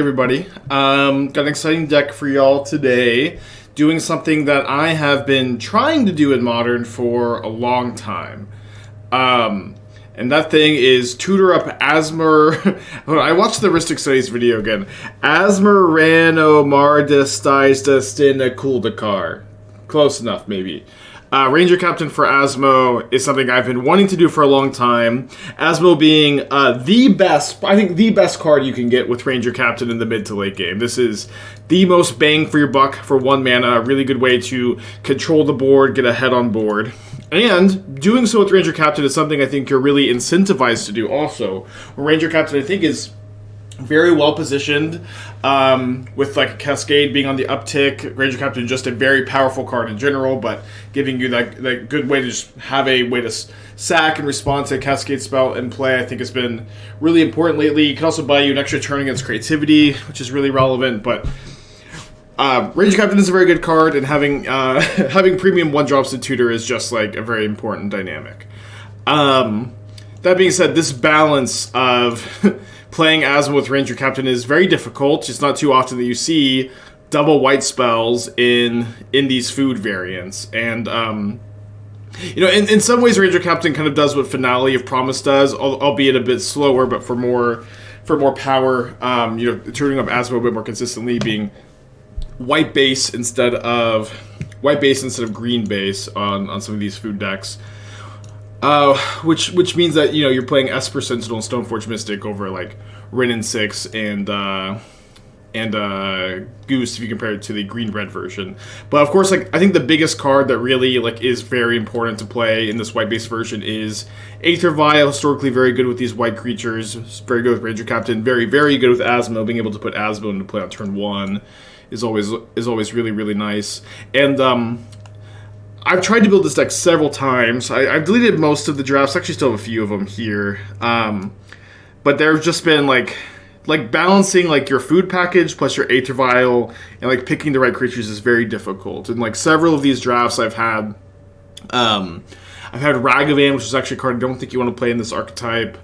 Everybody, got an exciting deck for y'all today, doing something that I have been trying to do in Modern for a long time. And that thing is tutor up Asmor. I watched the Heuristic Studies video again. Asmoranomardicadaistinaculdacar. Close enough, maybe. Ranger-Captain for Asmo is something I've been wanting to do for a long time. Asmo being the best card you can get with Ranger-Captain in the mid to late game. This is the most bang for your buck for 1 mana, a really good way to control the board, get ahead on board. And doing so with Ranger-Captain is something I think you're really incentivized to do also. Ranger-Captain, I think, is very well positioned, with like Cascade being on the uptick. Ranger-Captain just a very powerful card in general, but giving you that good way to just have a way to sack and respond to a Cascade spell in play, I think has been really important lately. It can also buy you an extra turn against creativity, which is really relevant, but Ranger-Captain is a very good card, and having having premium 1-drops to tutor is just like a very important dynamic. That being said, this balance of playing Asmo with Ranger-Captain is very difficult. It's not too often that you see double white spells in these food variants. And, you know, in some ways Ranger-Captain kind of does what Finale of Promise does, albeit a bit slower, but for more power, you know, turning up Asmo a bit more consistently, being white base instead of green base on some of these food decks. Which means that, you know, you're playing Esper Sentinel and Stoneforge Mystic over like Rin and 6 and Goose if you compare it to the green-red version. But of course, like, I think the biggest card that really like is very important to play in this white-based version is Aether Vial. Historically very good with these white creatures. It's very good with Ranger-Captain. Very, very good with Asmo. Being able to put Asmo into play on turn 1 is always really, really nice. And I've tried to build this deck several times. I've deleted most of the drafts. I actually still have a few of them here. But there's just been like balancing like your food package plus your Aether Vial and like picking the right creatures is very difficult. And like several of these drafts I've had Ragavan, which is actually a card I don't think you want to play in this archetype.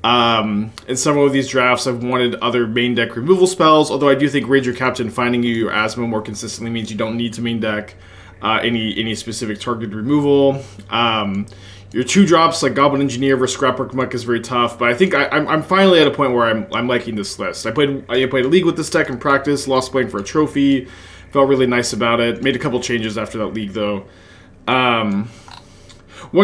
In several of these drafts I've wanted other main deck removal spells, although I do think Ranger-Captain finding you your Asmo more consistently means you don't need to main deck any specific targeted removal. Your 2-drops like Goblin Engineer versus Scrapwork Mutt is very tough, but I think I'm finally at a point where I'm liking this list. I played a league with this deck in practice, lost playing for a trophy, felt really nice about it. Made a couple changes after that league though. One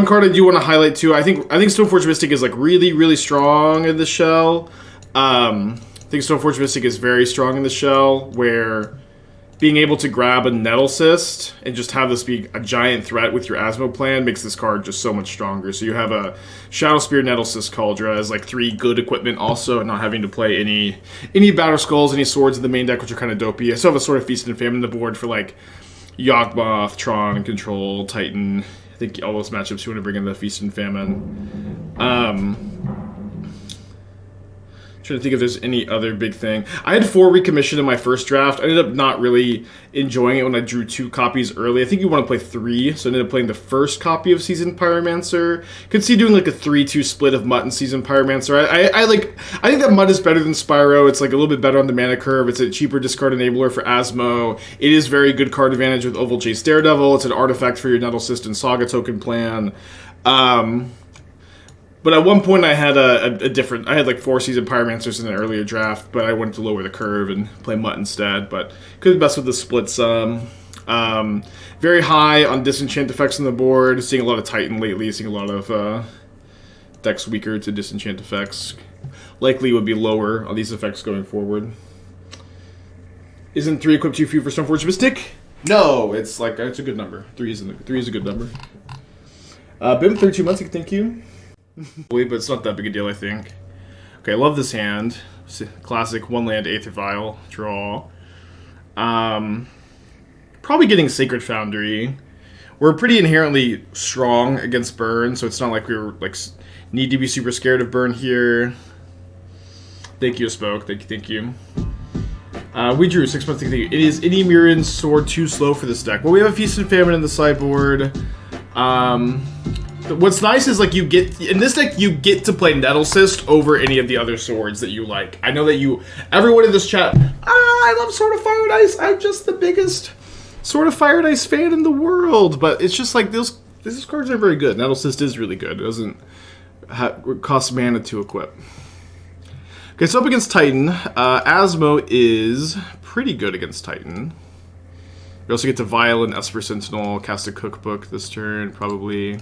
card I do want to highlight too. I think Stoneforge Mystic is like really strong in the shell. I think Stoneforge Mystic is very strong in the shell, where being able to grab a Nettlecyst and just have this be a giant threat with your Asmo plan makes this card just so much stronger. So you have a Shadowspear, Nettlecyst, Kaldra as like 3 good equipment also, and not having to play any Battle Skulls, any swords in the main deck, which are kind of dopey. I still have a Sword of Feast and Famine on the board for like Yawgmoth, Tron, Control, Titan. I think all those matchups you want to bring in the Feast and Famine. Trying to think if there's any other big thing. I had 4 Recommission in my first draft. I ended up not really enjoying it when I drew 2 copies early. I think you want to play 3, so I ended up playing the first copy of Seasoned Pyromancer. Could see doing like a 3-2 split of Mutt and Seasoned Pyromancer. I think that Mutt is better than Spyro. It's like a little bit better on the mana curve. It's a cheaper discard enabler for Asmo. It is very good card advantage with Ovalchase Daredevil. It's an artifact for your Nettlecyst and Saga token plan. But at one point I had I had like 4 Seasoned Pyromancers in an earlier draft, but I wanted to lower the curve and play Mutt instead, but could mess with the split some. Very high on disenchant effects on the board, seeing a lot of Titan lately, seeing a lot of decks weaker to disenchant effects. Likely would be lower on these effects going forward. Isn't 3 equipped too few for Stoneforge Mystic? No, it's like, it's a good number. 3 is a good number. Bim, 32 months, thank you. But it's not that big a deal, I think. Okay, I love this hand. Classic 1-land Aether Vial draw. Probably getting Sacred Foundry. We're pretty inherently strong against burn, so it's not like we were like need to be super scared of burn here. Thank you, Spoke. Thank you. We drew 6 months. Thank you. It is Innimirran's Sword too slow for this deck. Well, we have a Feast and Famine in the sideboard. What's nice is, like, you get... In this deck, you get to play Nettlecyst over any of the other swords that you like. I know that you... Everyone in this chat... I love Sword of Fire and Ice. I'm just the biggest Sword of Fire and Ice fan in the world. But it's just, like, these cards are very good. Nettlecyst is really good. It doesn't cost mana to equip. Okay, so up against Titan. Asmo is pretty good against Titan. We also get to Vial and Esper Sentinel, cast a Cookbook this turn, probably.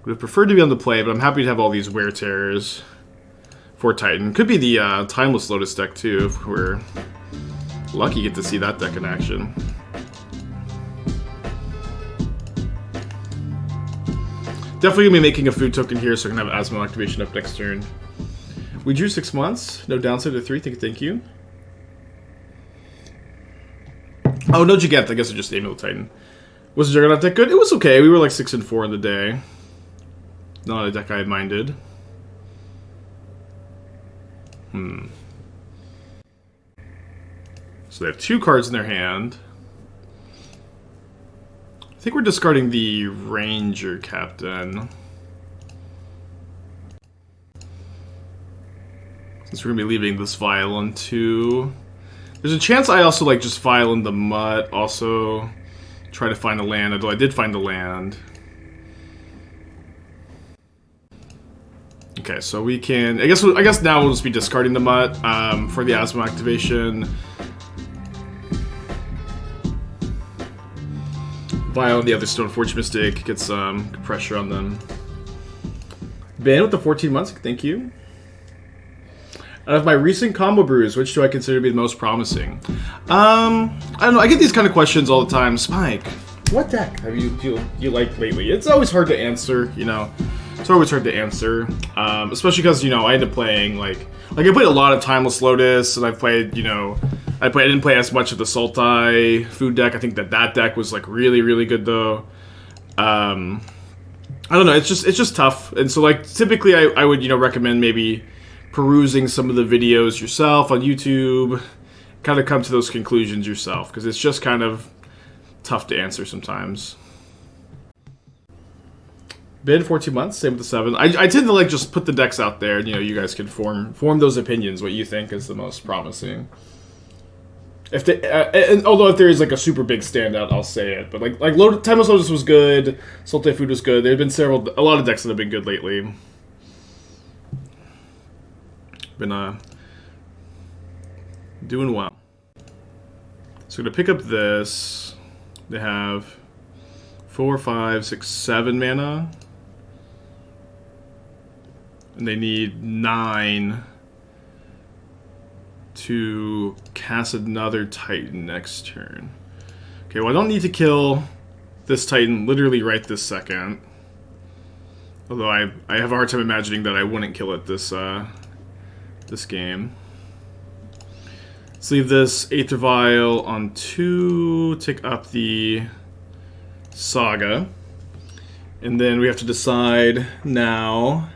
Would have preferred to be on the play, but I'm happy to have all these Wear Tears for Titan. Could be the Timeless Lotus deck, too, if we're lucky get to see that deck in action. Definitely going to be making a food token here, so I can have Asmo activation up next turn. We drew 6 months. No downside to 3. Thank you. Oh, no Gigant. I guess I just named the Titan. Was the Juggernaut deck good? It was okay. We were like 6 and 4 in the day. Not a deck I minded. So they have 2 cards in their hand. I think we're discarding the Ranger-Captain. Since we're going to be leaving this Vial on 2. There's a chance I also like just Vial in the Mutt. Also try to find a land, although I did find the land. Okay, so we can... I guess now we'll just be discarding the Mutt for the Asmo activation. Vial and the other Stoneforge Mystic, get some pressure on them. Ben with the 14 months, thank you. Out of my recent combo brews, which do I consider to be the most promising? I don't know, I get these kind of questions all the time. Spike, what deck have you liked lately? It's always hard to answer, you know. It's always hard to answer, especially because, you know, I end up playing, like I played a lot of Timeless Lotus, and I've played, you know, I didn't play as much of the Sultai food deck. I think that deck was, like, really, really good, though. I don't know, it's just tough, and so, like, typically I would, you know, recommend maybe perusing some of the videos yourself on YouTube, kind of come to those conclusions yourself, because it's just kind of tough to answer sometimes. Been 14 months, same with the 7. I tend to like just put the decks out there, and, you know, you guys can form those opinions, what you think is the most promising. If they, and although if there is like a super big standout, I'll say it. But like Timeless Lotus was good, Sultai Food was good. There have been a lot of decks that have been good lately. Been doing well. So I'm gonna pick up this. They have 4, 5, 6, 7 mana. And they need 9 to cast another Titan next turn. Okay, well I don't need to kill this Titan literally right this second. Although I have a hard time imagining that I wouldn't kill it this game. Let's leave this Aether Vial on 2, take up the Saga. And then we have to decide now.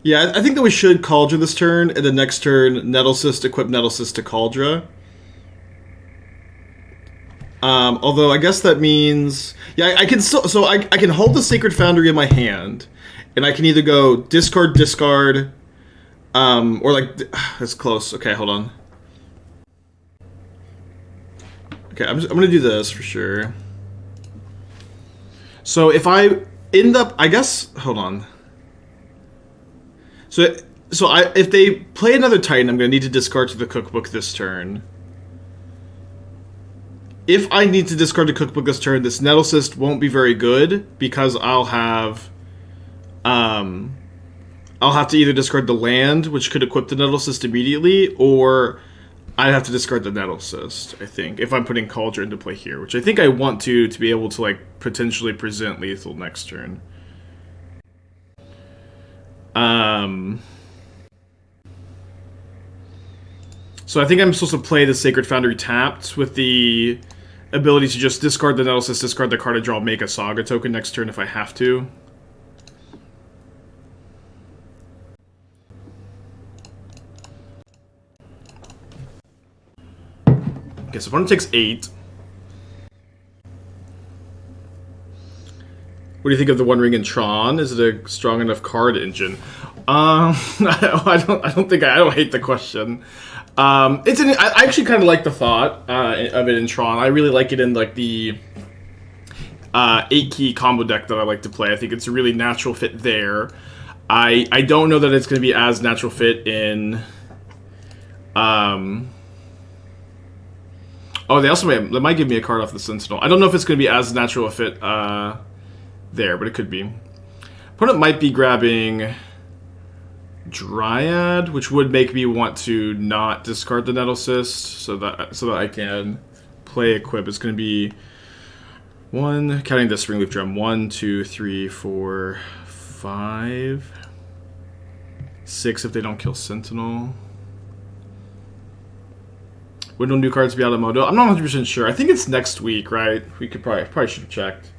Yeah, I think that we should Kaldra this turn, and the next turn, Nettlecyst, equip Nettlecyst to Kaldra. Although I guess that means... Yeah, I can still... So I can hold the Sacred Foundry in my hand, and I can either go discard, discard, or like... That's close. Okay, hold on. Okay, I'm going to do this for sure. So if I end up... I guess... Hold on. So if they play another Titan, I'm going to need to discard to the Cookbook this turn. If I need to discard the Cookbook this turn, this Nettlecyst won't be very good, because I'll have to either discard the land, which could equip the Nettlecyst immediately, or I'd have to discard the Nettlecyst, I think, if I'm putting Kaldra into play here, which I think I want to be able to, like, potentially present lethal next turn. So I think I'm supposed to play the Sacred Foundry tapped with the ability to just discard the Nettlecyst, discard the card I draw, make a Saga token next turn if I have to. Okay, so opponent takes 8. What do you think of the One Ring in Tron? Is it a strong enough card engine? I don't hate the question. I actually kind of like the thought of it in Tron. I really like it in like the 8-key combo deck that I like to play. I think it's a really natural fit there. I don't know that it's going to be as natural fit in. Oh, they might give me a card off the Sentinel. I don't know if it's going to be as natural a fit there, but it could be. Opponent might be grabbing Dryad, which would make me want to not discard the Nettlecyst, so that I can play Equip. It's going to be one, counting the Springleaf Drum, 1, 2, 3, 4, 5, 6 if they don't kill Sentinel. When will new cards be out of Modo? I'm not 100% sure. I think it's next week, right? We could probably should have checked.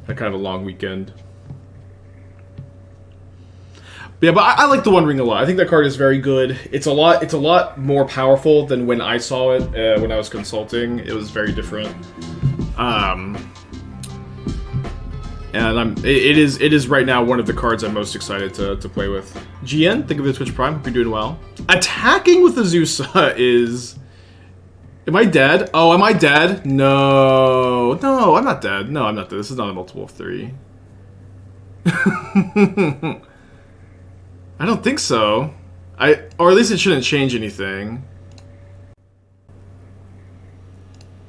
Had kind of a long weekend. But yeah, but I like the One Ring a lot. I think that card is very good. It's a lot more powerful than when I saw it when I was consulting. It was very different. And it is right now one of the cards I'm most excited to play with. GN, think of it as Twitch Prime. Hope you're doing well. Attacking with Azusa is. Am I dead? Oh, am I dead? No, I'm not dead. No, I'm not dead. This is not a multiple of 3. I don't think so. Or at least it shouldn't change anything.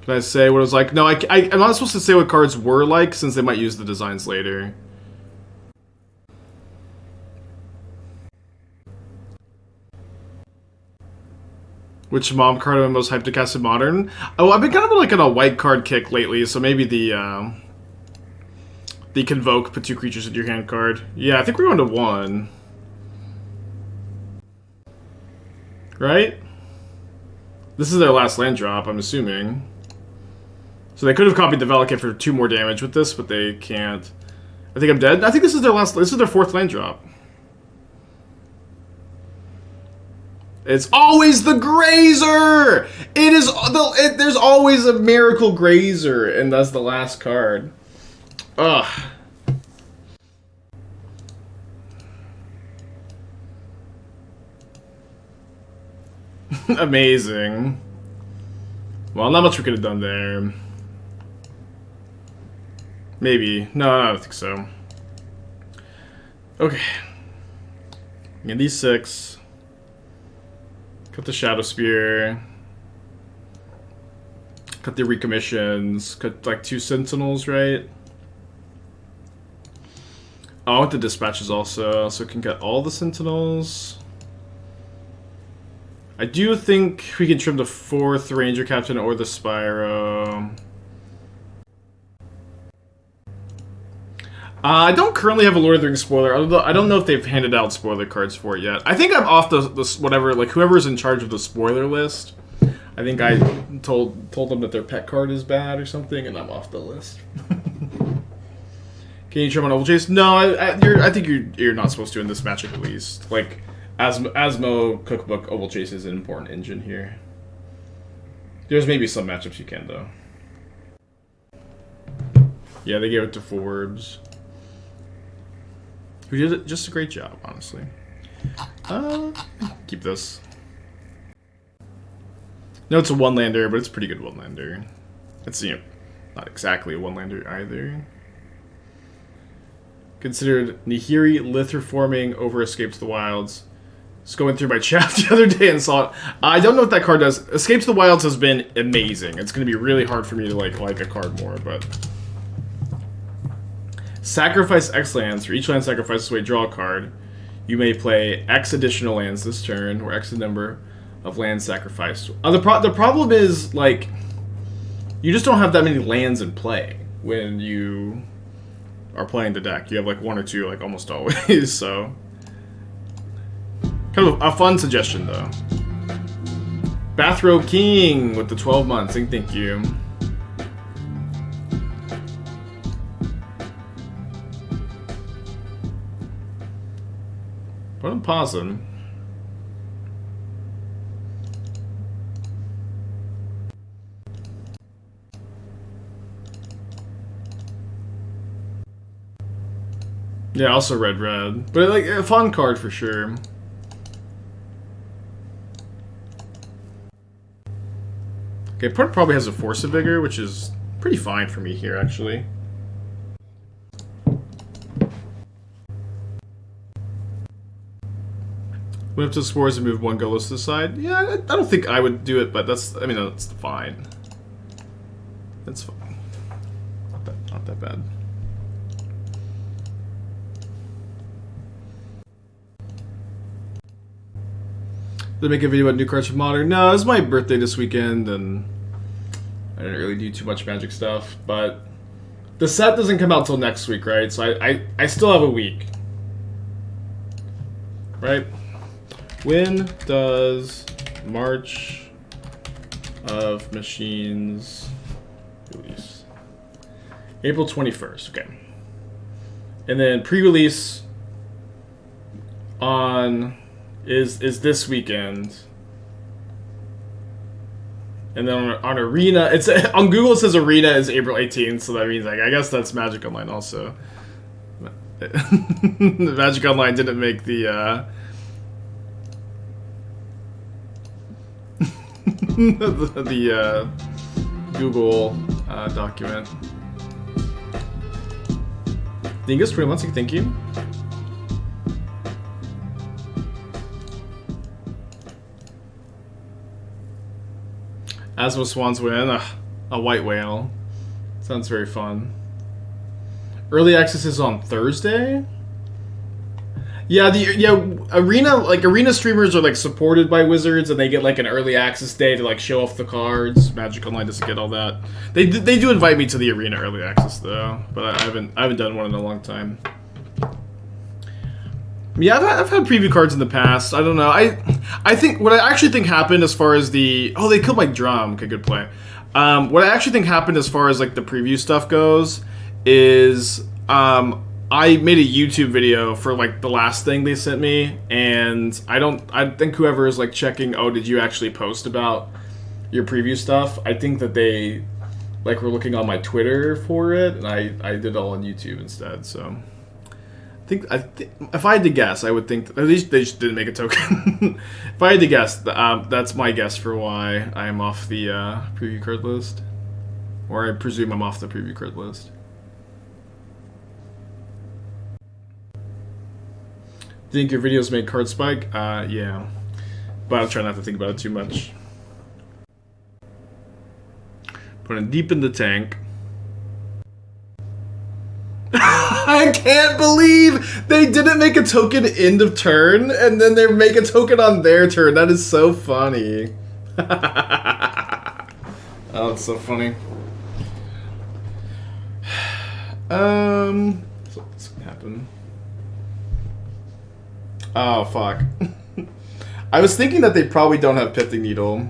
Can I say what it was like? No, I'm not supposed to say what cards were like, since they might use the designs later. Which mom card am I most hyped to cast in Modern? Oh, I've been kind of like on a white card kick lately, so maybe the Convoke, put 2 creatures in your hand card. Yeah, I think we're going to 1. Right? This is their last land drop, I'm assuming. So they could have copied the Valakut for 2 more damage with this, but they can't. I think I'm dead. I think this is their 4th land drop. It's always the Grazer! There's always a Miracle Grazer, and that's the last card. Ugh. Amazing. Well, not much we could have done there. Maybe. No, I don't think so. Okay. Get these 6. Cut the Shadowspear. Cut the Recommissions. Cut like 2 Sentinels, right? Oh, I want the Dispatches also, so we can cut all the Sentinels. I do think we can trim the 4th Ranger-Captain or the Spyro. I don't currently have a Lord of the Rings spoiler. I don't know if they've handed out spoiler cards for it yet. I think I'm off the whatever, like whoever's in charge of the spoiler list. I think I told them that their pet card is bad or something, and I'm off the list. Can you trim on Ovalchase? No, I think you're not supposed to in this matchup at least. Like Asmo Cookbook, Ovalchase is an important engine here. There's maybe some matchups you can though. Yeah, they gave it to Forbes. Who did just a great job, honestly. Keep this. No, it's a one-lander, but it's a pretty good one-lander. It's, you know, not exactly a one-lander either. Considered Nihiri, Lither-forming, over Escape to the Wilds. Just going through my chat the other day and saw it. I don't know what that card does. Escape to the Wilds has been amazing. It's going to be really hard for me to like a card more, but... Sacrifice X lands. For each land sacrifices away, draw a card. You may play X additional lands this turn, or X number of lands sacrificed. The problem is, like, you just don't have that many lands in play when you are playing the deck. You have, like, 1 or 2, like, almost always, so... Kind of a fun suggestion, though. Bathrobe King with the 12 months. Thank you. What I'm pausing. Yeah, also red. But like a fun card for sure. Okay, Port probably has a Force of Vigor, which is pretty fine for me here, actually. Went up to the Spores and move one Golos to the side. Yeah, I don't think I would do it, but that's, I mean, that's fine. That's fine. Not that bad. Did I make a video about new cards for Modern? No, it was my birthday this weekend, and I didn't really do too much Magic stuff, but the set doesn't come out till next week, right? So I still have a week. Right? When does March of Machines release? April 21st, okay. And then pre-release on is this weekend. And then on Arena, it's on Google it says Arena is April 18th, so that means like I guess that's Magic Online also. Magic Online didn't make the the Google document. Dingus 21, thank you. Asmo Swans win. A white whale. Sounds very fun. Early access is on Thursday? Yeah, arena streamers are like supported by Wizards, and they get like an early access day to like show off the cards. Magic Online doesn't get all that. They do invite me to the arena early access though, but I haven't done one in a long time. Yeah, I've had preview cards in the past. I don't know. I think what I actually think happened as far as the they killed my drum. Okay, good play. What I actually think happened as far as like the preview stuff goes is I made a YouTube video for like the last thing they sent me, and I think whoever is like checking, did you actually post about your preview stuff? I think that they like were looking on my Twitter for it, and I did it all on YouTube instead. So I think if I had to guess, I would think at least they just didn't make a token. If I had to guess, that's my guess for why I am off the preview card list, or I presume I'm off the preview card list. Think your videos made card spike? Yeah. But I'll try not to think about it too much. Put it deep in the tank. I can't believe they didn't make a token end of turn, and then they make a token on their turn. That is so funny. Oh, it's so funny. What's gonna happen? Oh, fuck. I was thinking that they probably don't have Pithing Needle.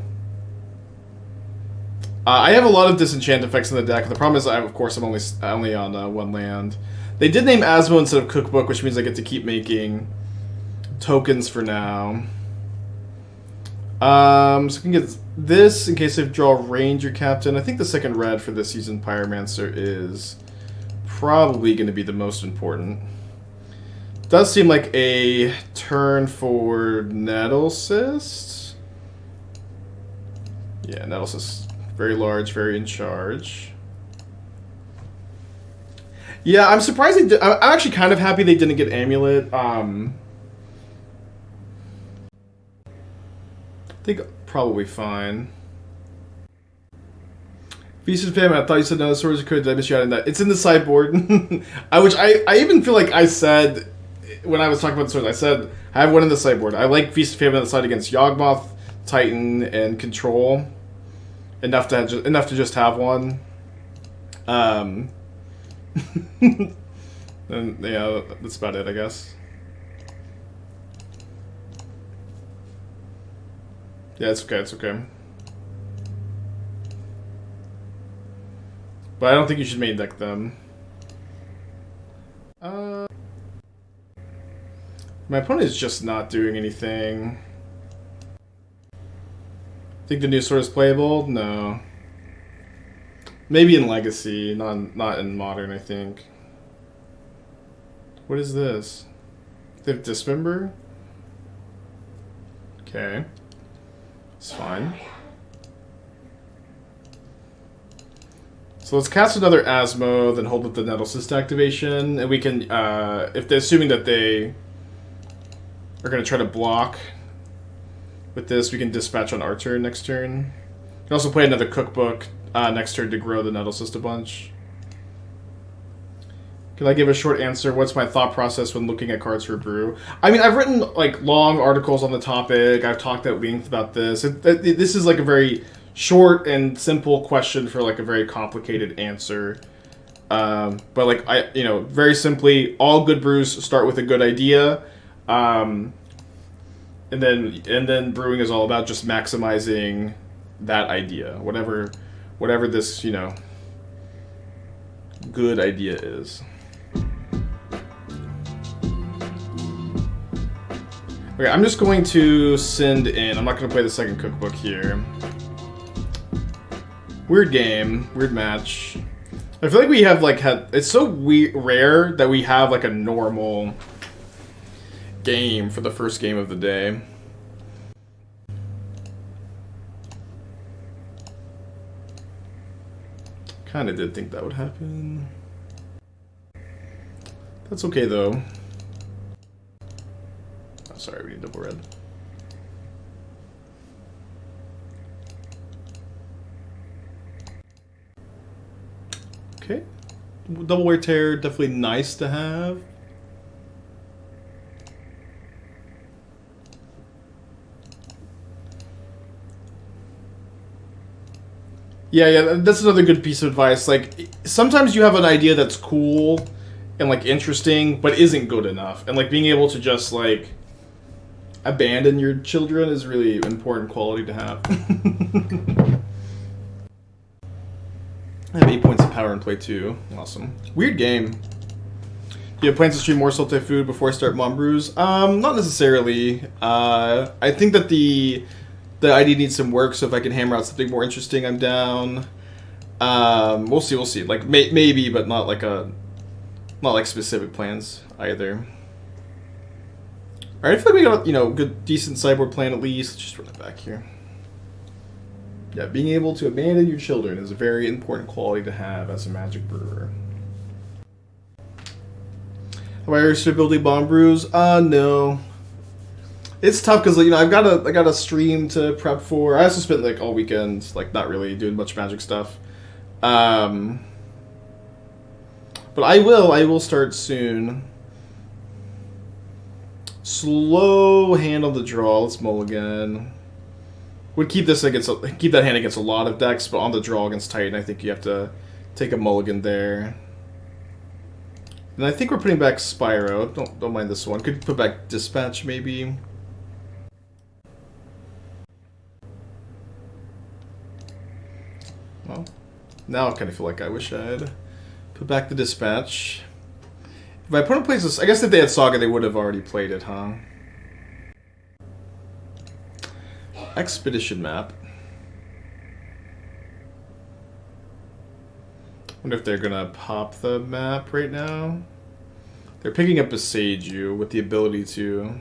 I have a lot of disenchant effects in the deck. The problem is, of course, I'm only on one land. They did name Asmo instead of Cookbook, which means I get to keep making tokens for now. So I can get this in case I draw Ranger-Captain. I think the second red for this Seasoned Pyromancer is probably going to be the most important. Does seem like a turn for Nettlecyst. Yeah, Nettlecyst. Very large, very in charge. Yeah, I'm surprised they did. I'm actually kind of happy they didn't get Amulet. I think probably fine. Feast and Famine, I thought you said no, Sorcery could. Did I miss you out in that? It's in the sideboard. Which I even feel like I said when I was talking about the swords, I said I have one in the sideboard. I like Feast and Famine on the side against Yawgmoth, Titan, and Control. Enough to just have one. And yeah, that's about it, I guess. Yeah, it's okay, it's okay. But I don't think you should main deck them. My opponent is just not doing anything. Think the new sword is playable? No. Maybe in Legacy, not in Modern, I think. What is this? The Dismember? Okay. It's fine. So let's cast another Asmo, then hold up the Nettlecyst activation, and we can, if they're assuming that they are going to try to block with this, we can dispatch on our turn next turn. We can also play another Cookbook next turn to grow the Nettlecyst a bunch. Can I give a short answer? What's my thought process when looking at cards for brew? I mean, I've written like long articles on the topic. I've talked at length about this. This is like a very short and simple question for like a very complicated answer. But like very simply, all good brews start with a good idea, and then brewing is all about just maximizing that idea, whatever this good idea is. Okay, I'm just going to send in. I'm not going to play the second Cookbook here. Weird game, weird match. I feel like we have it's so rare that we have like a normal game for the first game of the day. Kind of did think that would happen. That's okay though. Oh, sorry, we need double red. Okay. Double Wear Tear, definitely nice to have. Yeah, that's another good piece of advice. Like, sometimes you have an idea that's cool and, like, interesting, but isn't good enough. And, like, being able to just, like, abandon your children is really important quality to have. I have 8 points of power in play 2. Awesome. Weird game. Do you have plans to stream more Soul Food before I start Mom Brews? Not necessarily. I think that the idea needs some work, so if I can hammer out something more interesting, I'm down. We'll see. Like maybe, but not like specific plans either. All right, I feel like we got good, decent sideboard plan at least. Let's just run it back here. Yeah, being able to abandon your children is a very important quality to have as a Magic brewer. Have I ever started building bomb brews? No. It's tough because I got a stream to prep for. I also spent like all weekend not really doing much Magic stuff. But I will start soon. Slow hand on the draw. Let's mulligan. Would keep that hand against a lot of decks, but on the draw against Titan, I think you have to take a mulligan there. And I think we're putting back Spyro. Don't mind this one. Could put back Dispatch maybe. Well, now I kind of feel like I wish I'd put back the Dispatch. If my opponent plays this, I guess if they had Saga, they would have already played it, huh? Expedition map. Wonder if they're gonna pop the map right now. They're picking up Beseiju with the ability to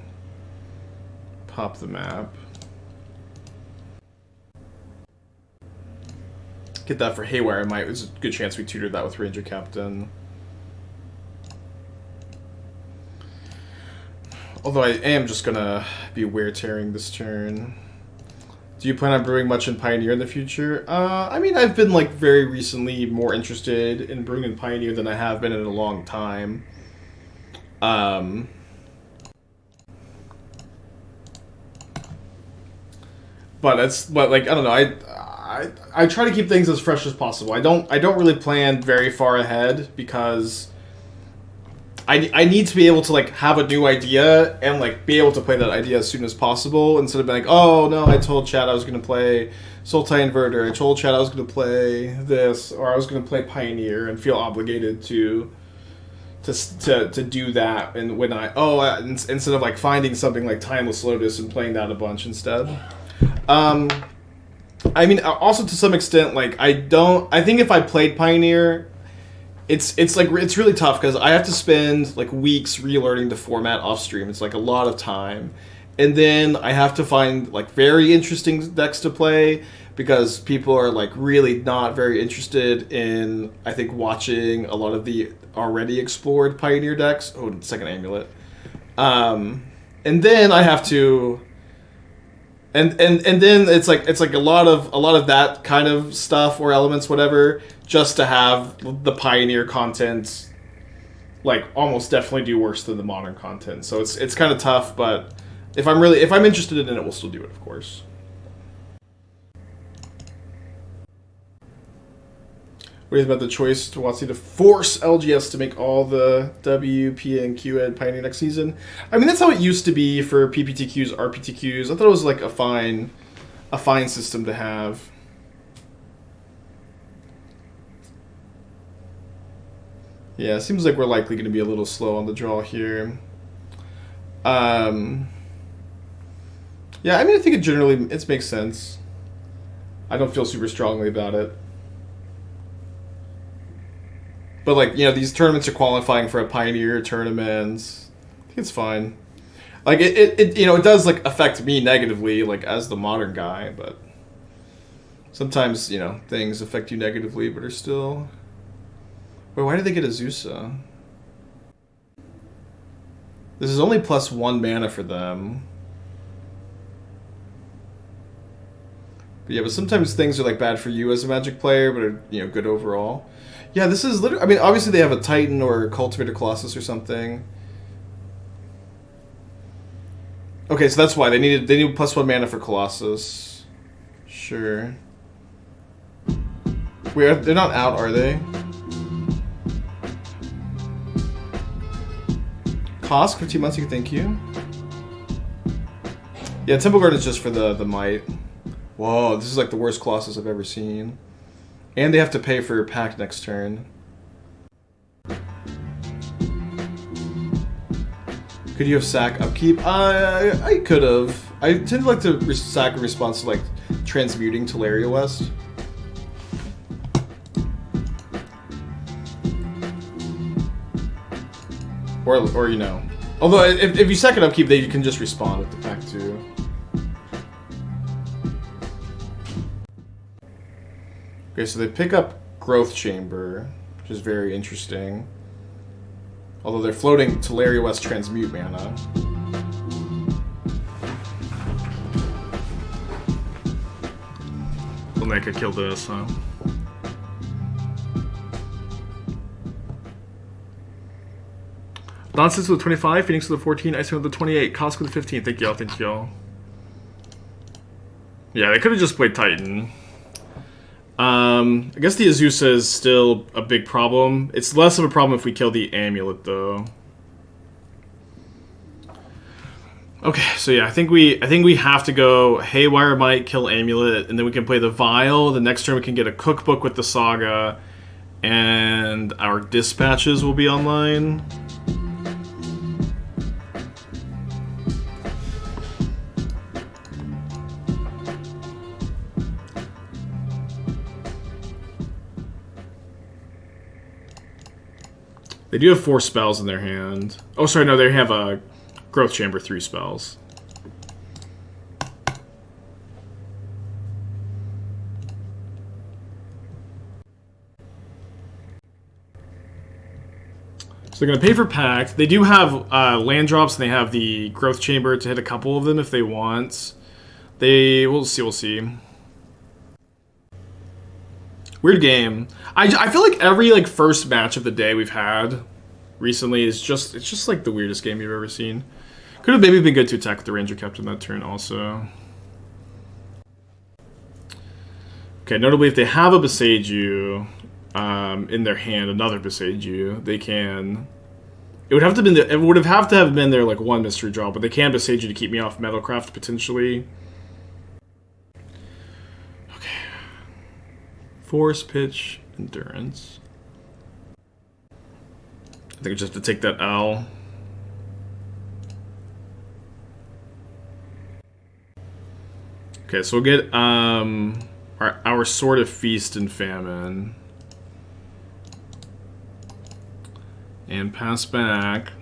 pop the map. Get that for Haywire Mite. There's a good chance we tutored that with Ranger-Captain. Although I am just gonna be wear-tearing this turn. Do you plan on brewing much in Pioneer in the future? I mean, I've been very recently more interested in brewing in Pioneer than I have been in a long time. But I don't know. I try to keep things as fresh as possible. I don't really plan very far ahead because I need to be able to have a new idea and be able to play that idea as soon as possible instead of being oh no, I told Chad I was going to play Sultai Inverter, I told Chad I was going to play this, or I was going to play Pioneer and feel obligated to do that. And when instead of finding something like Timeless Lotus and playing that a bunch instead. I mean, also to some extent, I think if I played Pioneer it's like it's really tough because I have to spend like weeks relearning the format off stream. It's like a lot of time, and then I have to find like very interesting decks to play because people are like really not very interested in, I think, watching a lot of the already explored Pioneer decks. Oh, second amulet. And then I have to, and then it's like a lot of that kind of stuff or elements, whatever, just to have the Pioneer content like almost definitely do worse than the modern content. So it's kind of tough, but if I'm interested in it, we'll still do it, of course. What do you think about the choice to Watsy to force LGS to make all the W, P, and Q ed Pioneer next season? I mean, that's how it used to be for PPTQs, RPTQs. I thought it was like a fine system to have. Yeah, it seems like we're likely going to be a little slow on the draw here. Yeah, I mean, I think it makes sense. I don't feel super strongly about it. But, like, you know, these tournaments are qualifying for a Pioneer tournament. I think it's fine. Like, it you know, it does, like, affect me negatively, like, as the modern guy, but sometimes, you know, things affect you negatively, but are still... Wait, why did they get Azusa? This is only +1 mana for them. But yeah, but sometimes things are, like, bad for you as a Magic player, but are, you know, good overall. Yeah, this is literally... I mean, obviously they have a Titan or a Cultivator Colossus or something. Okay, so that's why. They need +1 mana for Colossus. Sure. Wait, they're not out, are they? Cost, 15 months, thank you. Yeah, Temple Guard is just for the Mite. Whoa, this is like the worst Colossus I've ever seen. And they have to pay for your pack next turn. Could you have sack upkeep? I could have. I tend to like to sack in response to like transmuting Teleria West. Or you know. Although if you sack an upkeep, then you can just respond with the pack too. Okay, so they pick up Growth Chamber, which is very interesting. Although they're floating Teleria West Transmute mana. We'll make a kill this, huh? Nonsense with 25, Phoenix with the 14, Ice with the 28, Cosco with the 15. Thank y'all. Yeah, they could have just played Titan. I guess the Azusa is still a big problem. It's less of a problem if we kill the Amulet, though. Okay, so yeah, I think we have to go Haywire Mite, kill Amulet, and then we can play the Vial. The next turn we can get a Cookbook with the Saga, and our Dispatches will be online. They do have 4 spells in their hand. Oh, sorry, no, they have a Growth Chamber 3 spells. So they're going to pay for Pact. They do have land drops, and they have the Growth Chamber to hit a couple of them if they want. We'll see. Weird game. I feel like every first match of the day we've had recently is just like the weirdest game you've ever seen. Could have maybe been good to attack with the Ranger-Captain that turn also. Okay, notably if they have a Boseiju in their hand, another Boseiju, they can. It would have to have been their like one mystery draw, but they can Boseiju to keep me off Metalcraft potentially. Force, pitch, endurance. I think we just have to take that L. Okay, so we'll get our Sword of Feast and Famine. And pass back.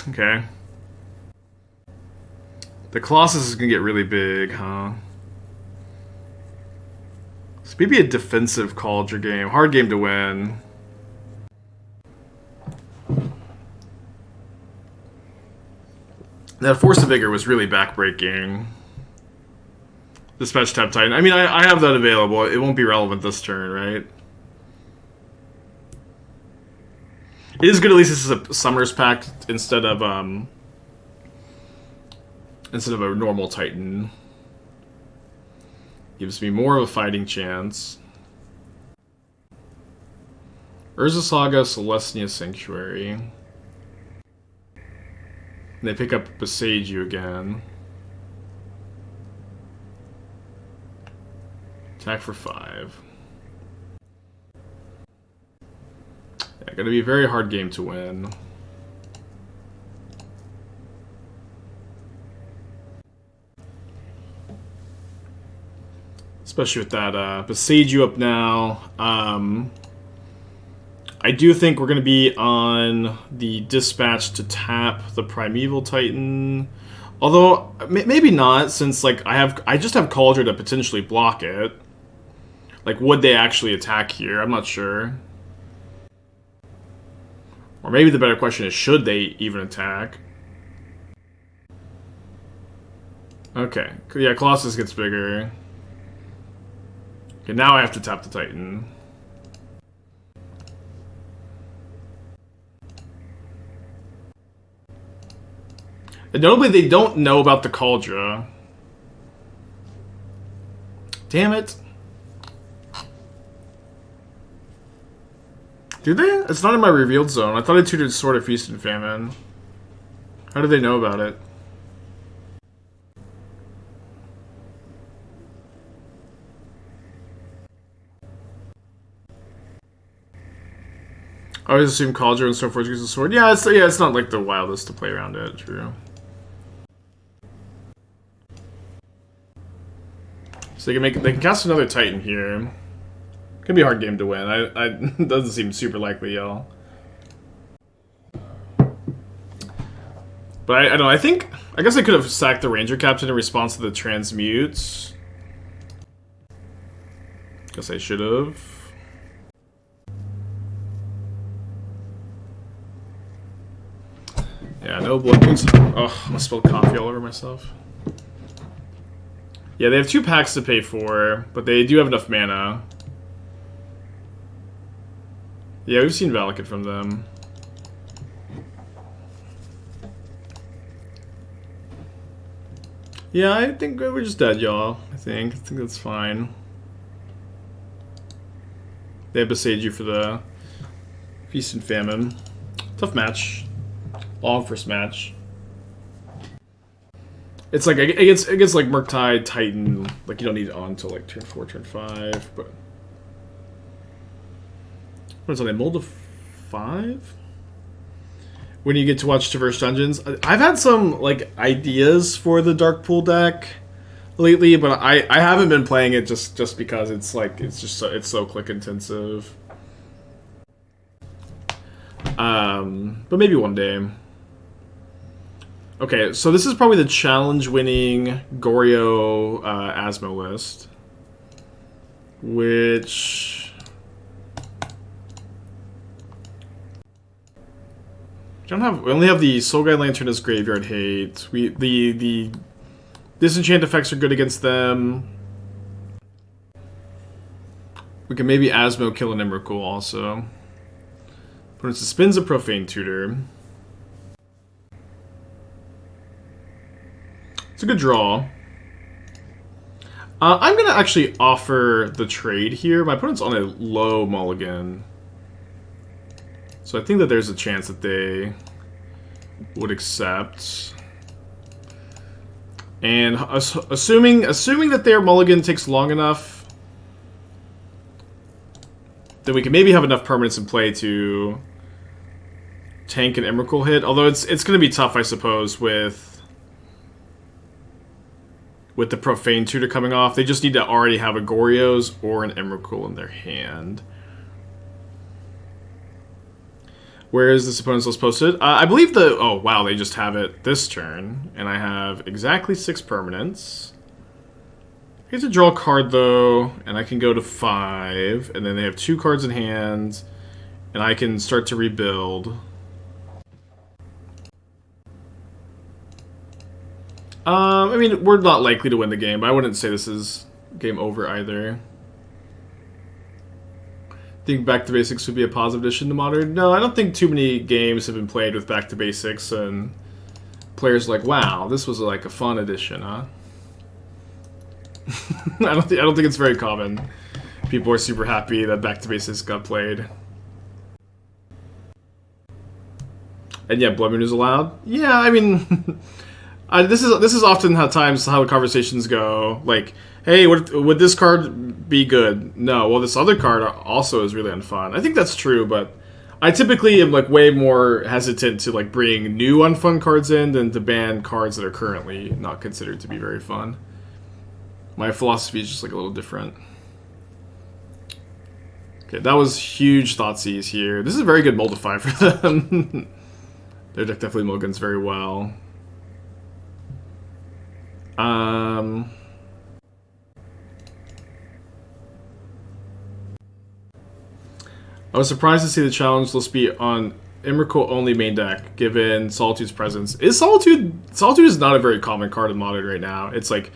Okay. The Colossus is gonna get really big, huh? So maybe a defensive Kaldra game. Hard game to win. That Force of Vigor was really backbreaking. Dispatch Tap Titan. I mean, I have that available. It won't be relevant this turn, right? It is good at least this is a Summer's Pact instead of a normal Titan. Gives me more of a fighting chance. Urza Saga, Celestia Sanctuary. And they pick up Besage You again. Attack for 5. Yeah, gonna be a very hard game to win. Especially with that Besage You up now. I do think we're going to be on the dispatch to tap the Primeval Titan. Although, maybe not, since like I just have Kaldra to potentially block it. Like, would they actually attack here? I'm not sure. Or maybe the better question is, should they even attack? Okay, yeah, Colossus gets bigger. Okay, now I have to tap the Titan. And notably, they don't know about the Kaldra. Damn it. Do they? It's not in my revealed zone. I thought I tutored Sword of Feast and Famine. How do they know about it? I always assume Kaldra and Stoneforge uses a sword. Yeah, it's not like the wildest to play around it. True. So they can cast another Titan here. Could be a hard game to win. I doesn't seem super likely, y'all. But I don't know. I guess I could have sacked the Ranger-Captain in response to the transmutes. Guess I should have. Yeah, no blood points. Oh, I spilled coffee all over myself. Yeah, they have 2 packs to pay for, but they do have enough mana. Yeah, we've seen Valakut from them. Yeah, I think we're just dead, y'all. I think that's fine. They have Besage You for the Feast and Famine. Tough match. Long first match. It's like it gets like Murktide, Titan. Like you don't need it on until like turn 4, turn 5. But what is it? They mold to 5. When you get to watch Traverse Dungeons, I've had some like ideas for the Dark Pool deck lately, but I haven't been playing it just because it's like it's so click intensive. But maybe one day. Okay, so this is probably the challenge-winning Goryo Asmo list, which we only have the Soul Guide Lantern as Graveyard Hate. The disenchant effects are good against them. We can maybe Asmo kill an Emrakul also. Opponent suspends a Profane Tutor. It's a good draw. I'm going to actually offer the trade here. My opponent's on a low mulligan. So I think that there's a chance that they would accept. And assuming that their mulligan takes long enough, then we can maybe have enough permanents in play to tank an Emrakul hit. Although it's going to be tough, I suppose, with with the Profane Tutor coming off. They just need to already have a Goryo's or an Emrakul in their hand. Where is this opponent's list posted? I believe the... Oh, wow, they just have it this turn. And I have exactly 6 permanents. I get to draw a card, though, and I can go to 5. And then they have 2 cards in hand. And I can start to rebuild. I mean, we're not likely to win the game, but I wouldn't say this is game over either. Think Back to Basics would be a positive addition to Modern? No, I don't think too many games have been played with Back to Basics, and players are like, wow, this was like a fun addition, huh? I don't think it's very common. People are super happy that Back to Basics got played. And yeah, Blood Moon is allowed. Yeah, I mean, this is often how the conversations go. Like, hey, would this card be good? No. Well, this other card also is really unfun. I think that's true, but I typically am like way more hesitant to like bring new unfun cards in than to ban cards that are currently not considered to be very fun. My philosophy is just like a little different. Okay, that was huge Thoughtseize here. This is a very good Moldify for them. Their deck definitely mulligans very well. I was surprised to see the challenge list be on Emrakul only main deck, given Solitude's presence. Solitude is not a very common card in Modern right now. It's like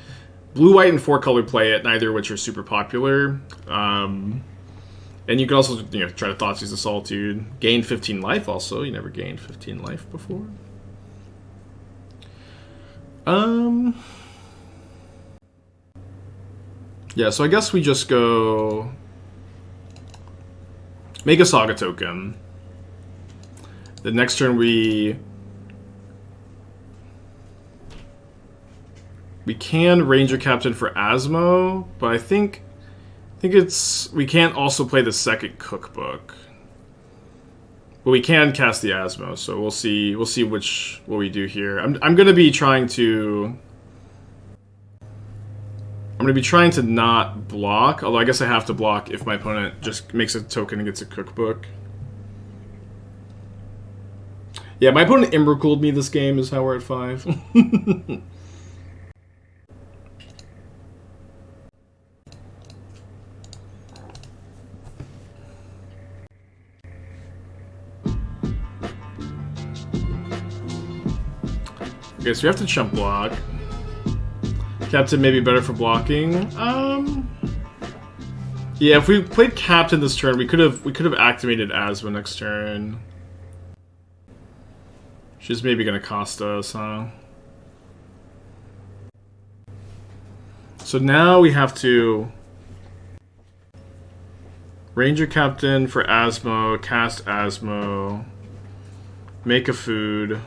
blue, white, and 4-color play it, neither of which are super popular. And you can also, you know, try to Thoughtseize the Solitude. Gain 15 life also. You never gained 15 life before. Yeah, so I guess we just go... Make a Saga token. The next turn we can Ranger-Captain for Asmo, but I think it's... We can't also play the second Cookbook. But we can cast the Asmo, so we'll see what we do here. I'm gonna be trying to... I'm going to be trying to not block, although I guess I have to block if my opponent just makes a token and gets a Cookbook. Yeah, my opponent Emrakul'd me this game is how we're at 5. Okay, so we have to chump block. Captain may be better for blocking. Yeah, if we played Captain this turn, we could have activated Asmo next turn. She's maybe gonna cost us, huh? So now we have to Ranger-Captain for Asmo, cast Asmo, make a food.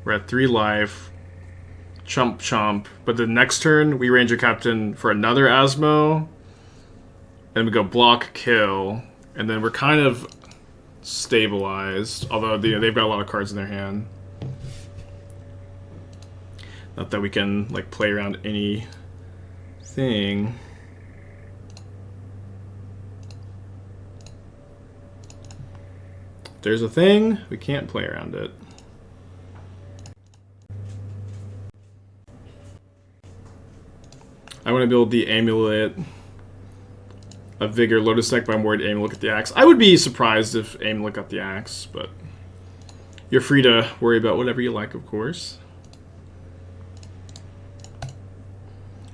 We're at 3 life. Chump chomp, but the next turn we Ranger-Captain for another Asmo, and we go block kill, and then we're kind of stabilized, although they've got a lot of cards in their hand. Not that we can like play around anything. If there's a thing, we can't play around it. I want to build the Amulet of Vigor Lotus deck, but I'm worried Amulet got the axe. I would be surprised if Amulet got the axe, but you're free to worry about whatever you like, of course.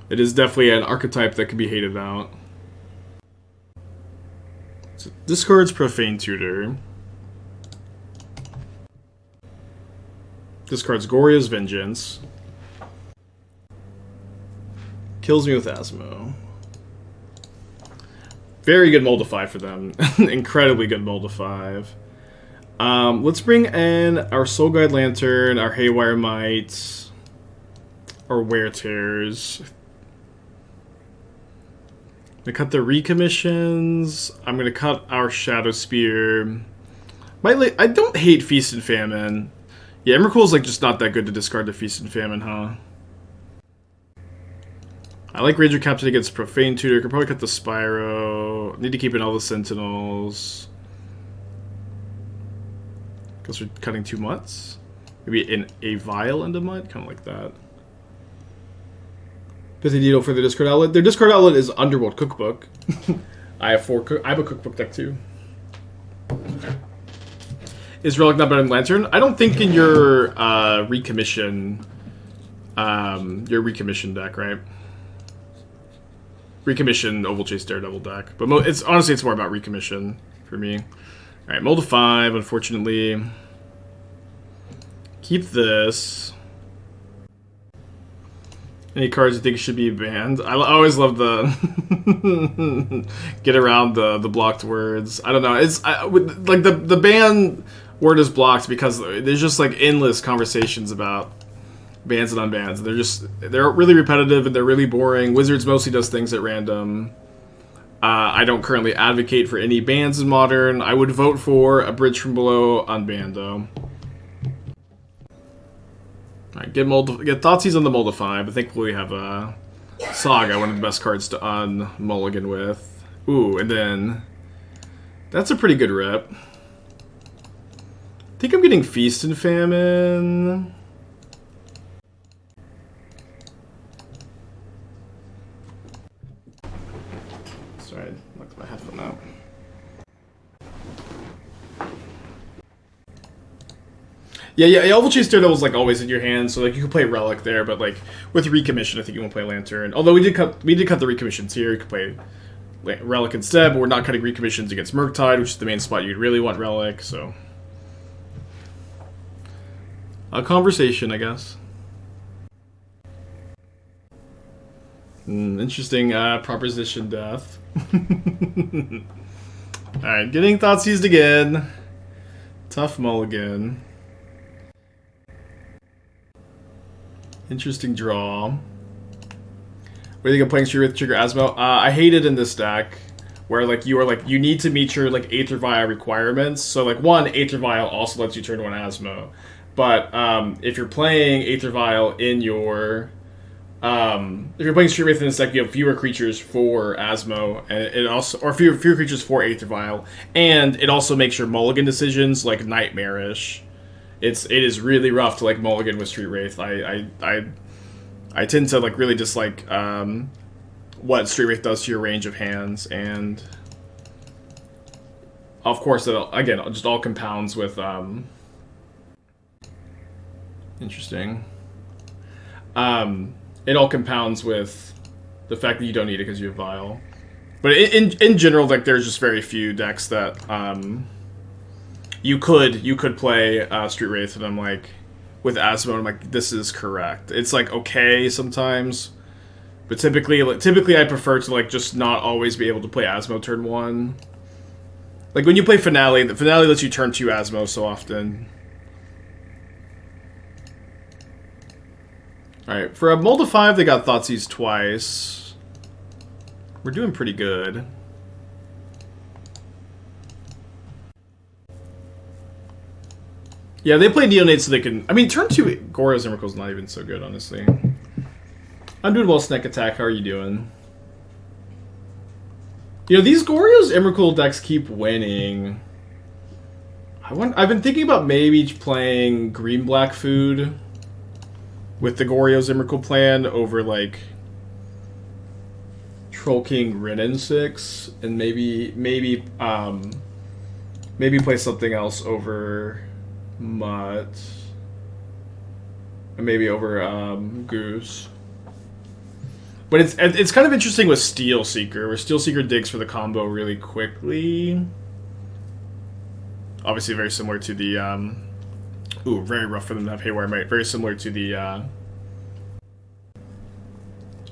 It is definitely an archetype that can be hated out. So discards Profane Tutor. Discards Gorya's Vengeance. Kills me with Asmo. Very good Moldify for them. Incredibly good Moldify. Let's bring in our Soul Guide Lantern, our Haywire Mite, our Wear Tears. I'm gonna cut the Recommissions. I'm gonna cut our Shadowspear. I don't hate Feast and Famine. Yeah, Emrakul's like just not that good to discard the Feast and Famine, huh? I like Ranger-Captain against Profane Tutor. Could probably cut the Spyro. Need to keep in all the Sentinels. Guess we're cutting 2 Mutts. Maybe an a vial into Mutt, kind of like that. Pithing Needle for the discard outlet. Their discard outlet is Underworld Cookbook. I have a cookbook deck too. Is Relic not better than Lantern? I don't think in your recommission deck, right? Recommission Ovalchase Daredevil deck, but honestly it's more about recommission for me. All right, mold to 5. Unfortunately, keep this. Any cards you think should be banned? I always love the get around the blocked words. I don't know. It's like the ban word is blocked because there's just like endless conversations about bans and unbans. They're really repetitive and they're really boring. Wizards mostly does things at random. I don't currently advocate for any bans in Modern. I would vote for a Bridge from Below unbanned though. Alright, get Thoughtseize on the mold of 5. I think we have a Saga, one of the best cards to un-mulligan with. Ooh, and then that's a pretty good rip. I think I'm getting Feast and Famine. Sorry, I knocked my headphone out. Yeah, Ovalchase Daredevil is like always in your hand, so like you can play Relic there, but like with Recommission, I think you won't play Lantern. Although we did cut the Recommissions here, you could play Relic instead, but we're not cutting Recommissions against Murktide, which is the main spot you'd really want Relic, so. A conversation, I guess. Interesting proposition death. Alright, getting Thoughtseized again. Tough mulligan. Interesting draw. What do you think of playing Street with Trigger Asmo? I hate it in this deck, where like you need to meet your like Aether Vial requirements. So like one, Aether Vial also lets you turn 1 Asmo, but if you're playing Aether Vial in your if you're playing Street Wraith in this deck, you have fewer creatures for Asmo, and it also fewer creatures for Aether Vial, and it also makes your mulligan decisions like nightmarish. It is really rough to like mulligan with Street Wraith. I tend to like really dislike what Street Wraith does to your range of hands, and of course it again just all compounds with interesting. It all compounds with the fact that you don't need it because you have Vial. But in general, like there's just very few decks that you could play Street Wraith, and I'm like, with Asmo, I'm like, this is correct. It's like okay sometimes, but typically I prefer to like just not always be able to play Asmo turn 1. Like when you play Finale, the Finale lets you turn 2 Asmo so often. Alright, for a mold of 5, they got Thoughtseize twice. We're doing pretty good. Yeah, they play Neonate so they can... I mean, turn 2 Goryo's Emrakul's not even so good, honestly. I'm doing well, Snack Attack. How are you doing? You know, these Goryo's Emrakul decks keep winning. I've been thinking about maybe playing Green-Black Food with the Goryo's Emrakul plan over, like, Troll King Renin 6, and maybe play something else over Mutt, and maybe over Goose. But it's kind of interesting with Steel Seeker, where Steel Seeker digs for the combo really quickly. Obviously very similar to the ooh, very rough for them to have Haywire Mite. Very similar to the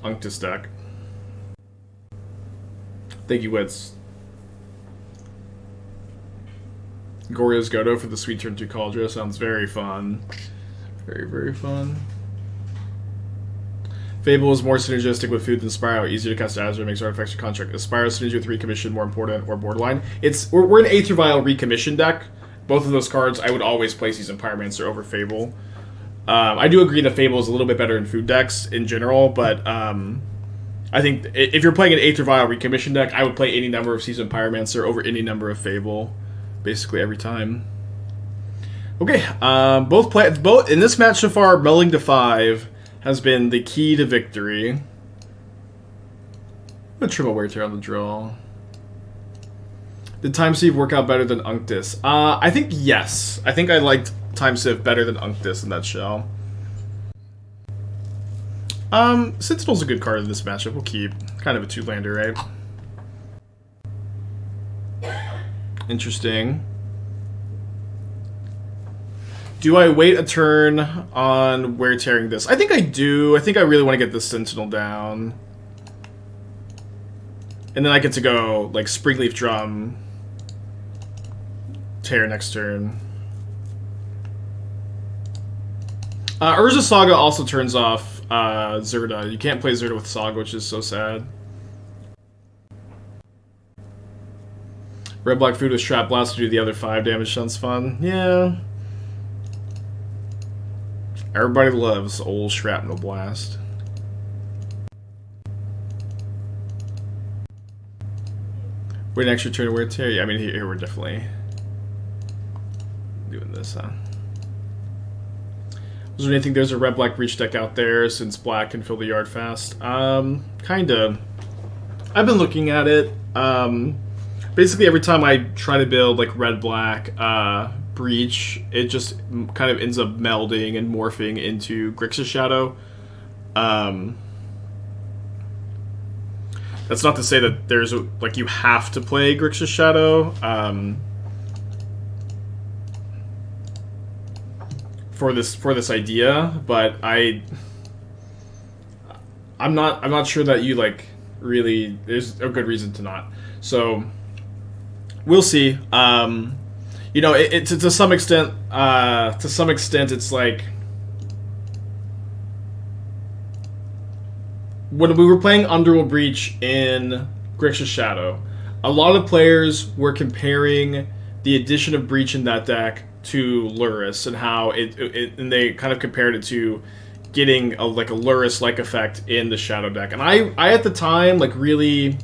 Unctus deck. Thank you, Wits. Goryo's Godo for the sweet turn to Kaldra sounds very fun. Very, very fun. Fable is more synergistic with food than Spyro. Easier to cast Azure, makes artifacts your contract. Is Spyro synergy with Recommission more important or borderline? We're an Aether Vial Recommission deck. Both of those cards, I would always play Seasoned Pyromancer over Fable. I do agree that Fable is a little bit better in food decks in general, but I think if you're playing an Aether Vial Recommission deck, I would play any number of Seasoned Pyromancer over any number of Fable, basically every time. Okay, both in this match so far, melting to 5 has been the key to victory. I'm gonna trim a wear tear on the draw. Did Time Sieve work out better than Unctus? I think yes. I think I liked Time Sieve better than Unctus in that shell. Sentinel's a good card in this matchup. We'll keep. Kind of a 2-lander, right? Interesting. Do I wait a turn on wear tearing this? I think I do. I think I really want to get this Sentinel down. And then I get to go, like, Springleaf Drum, tear next turn. Urza Saga also turns off Zerda. You can't play Zerda with Saga, which is so sad. Red-black food with Trap Blast to do the other 5 damage sounds fun. Yeah. Everybody loves old Shrapnel Blast. Wait an extra turn to wear tear? Yeah, I mean, here we're definitely doing this, huh? Was there anything, there's a red-black breach deck out there since black can fill the yard fast? Kinda. I've been looking at it. Basically, every time I try to build, like, red-black breach, it just kind of ends up melding and morphing into Grixis Shadow. That's not to say that there's, like, you have to play Grixis Shadow. For this idea, but I'm not sure that you, like, really, there's a good reason to not. So we'll see. You know, it's to some extent it's like when we were playing Underworld Breach in Grixis Shadow, a lot of players were comparing the addition of Breach in that deck to Lurrus and how and they kind of compared it to getting a Lurrus-like effect in the Shadow deck. And I at the time, like, really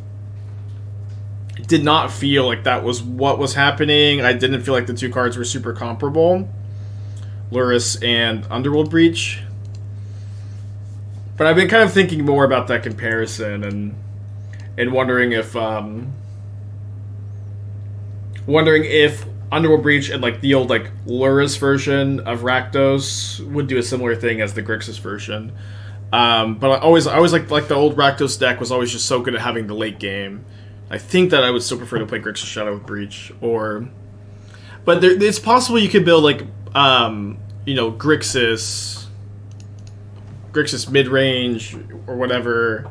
did not feel like that was what was happening. I didn't feel like the two cards were super comparable, Lurrus and Underworld Breach. But I've been kind of thinking more about that comparison and wondering if Underworld Breach and, like, the old, like, Lurrus version of Rakdos would do a similar thing as the Grixis version. But I always like the old Rakdos deck was always just so good at having the late game. I think that I would still prefer to play Grixis Shadow with Breach, but it's possible you could build, like, you know, Grixis mid-range or whatever,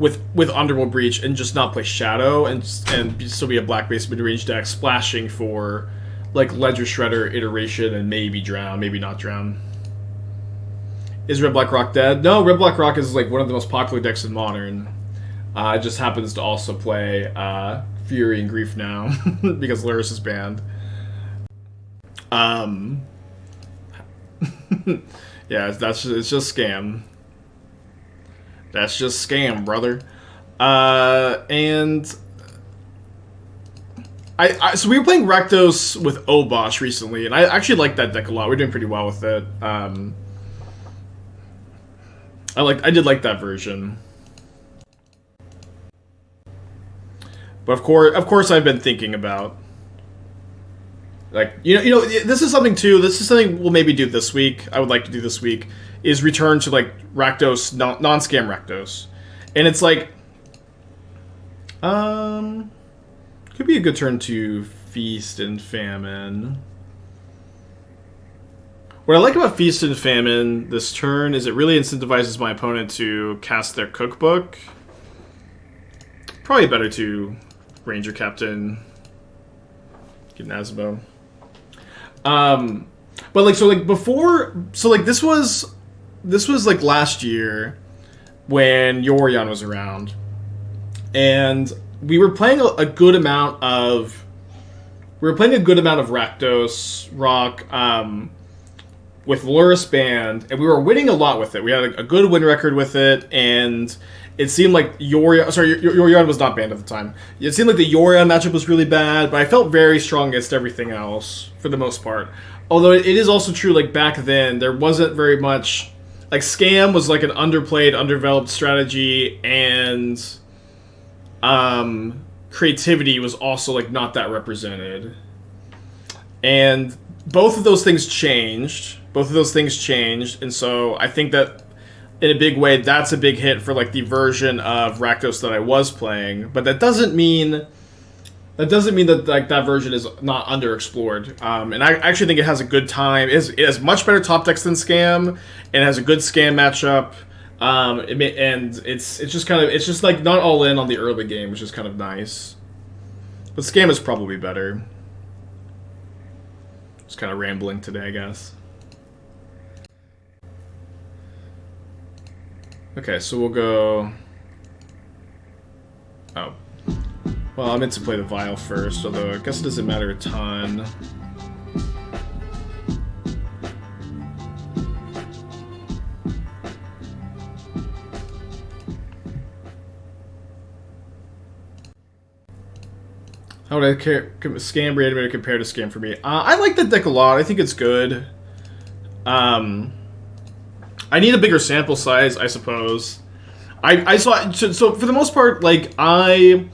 with Underworld Breach and just not play Shadow and still be a black-based mid-range deck splashing for, like, Ledger Shredder iteration and maybe Drown, maybe not Drown. Is Red Black Rock dead? No, Red Black Rock is, like, one of the most popular decks in Modern. It just happens to also play Fury and Grief now because Lurrus is banned. Yeah, it's just scam. That's just scam, brother. And so we were playing Rakdos with Obosh recently, and I actually liked that deck a lot. We're doing pretty well with it. I did like that version. But of course I've been thinking about, like, you know, this is something too. This is something we'll maybe do this week. I would like to do this week is return to, like, Rakdos, non-scam Rakdos, and it's like, could be a good turn to Feast and Famine. What I like about Feast and Famine this turn is it really incentivizes my opponent to cast their cookbook. Probably better to Ranger-Captain, get an Asmo. But, like, so, like, before, so, like, this was like last year when Yorion was around, and we were playing a good amount of Rakdos, Rock, with Luris banned, and we were winning a lot with it. We had a good win record with it, and it seemed like Yorion was not banned at the time. It seemed like the Yorion matchup was really bad, but I felt very strong against everything else, for the most part. Although it is also true, like, back then, there wasn't very much... Like, Scam was, like, an underplayed, underdeveloped strategy, and... creativity was also, like, not that represented. And both of those things changed. And so I think that in a big way, that's a big hit for, like, the version of Rakdos that I was playing. But that doesn't mean that, like, that version is not underexplored. And I actually think it has a good time. It has much better top decks than Scam, and it has a good Scam matchup. And it's just like not all in on the early game, which is kind of nice. But Scam is probably better. Just kind of rambling today, I guess. Okay, so we'll go... Oh. Well, I meant to play the Vial first, although I guess it doesn't matter a ton. How would I Scam Reanimator compare to Scam for me? I like that deck a lot. I think it's good. I need a bigger sample size, I suppose. I saw so for the most part, like, I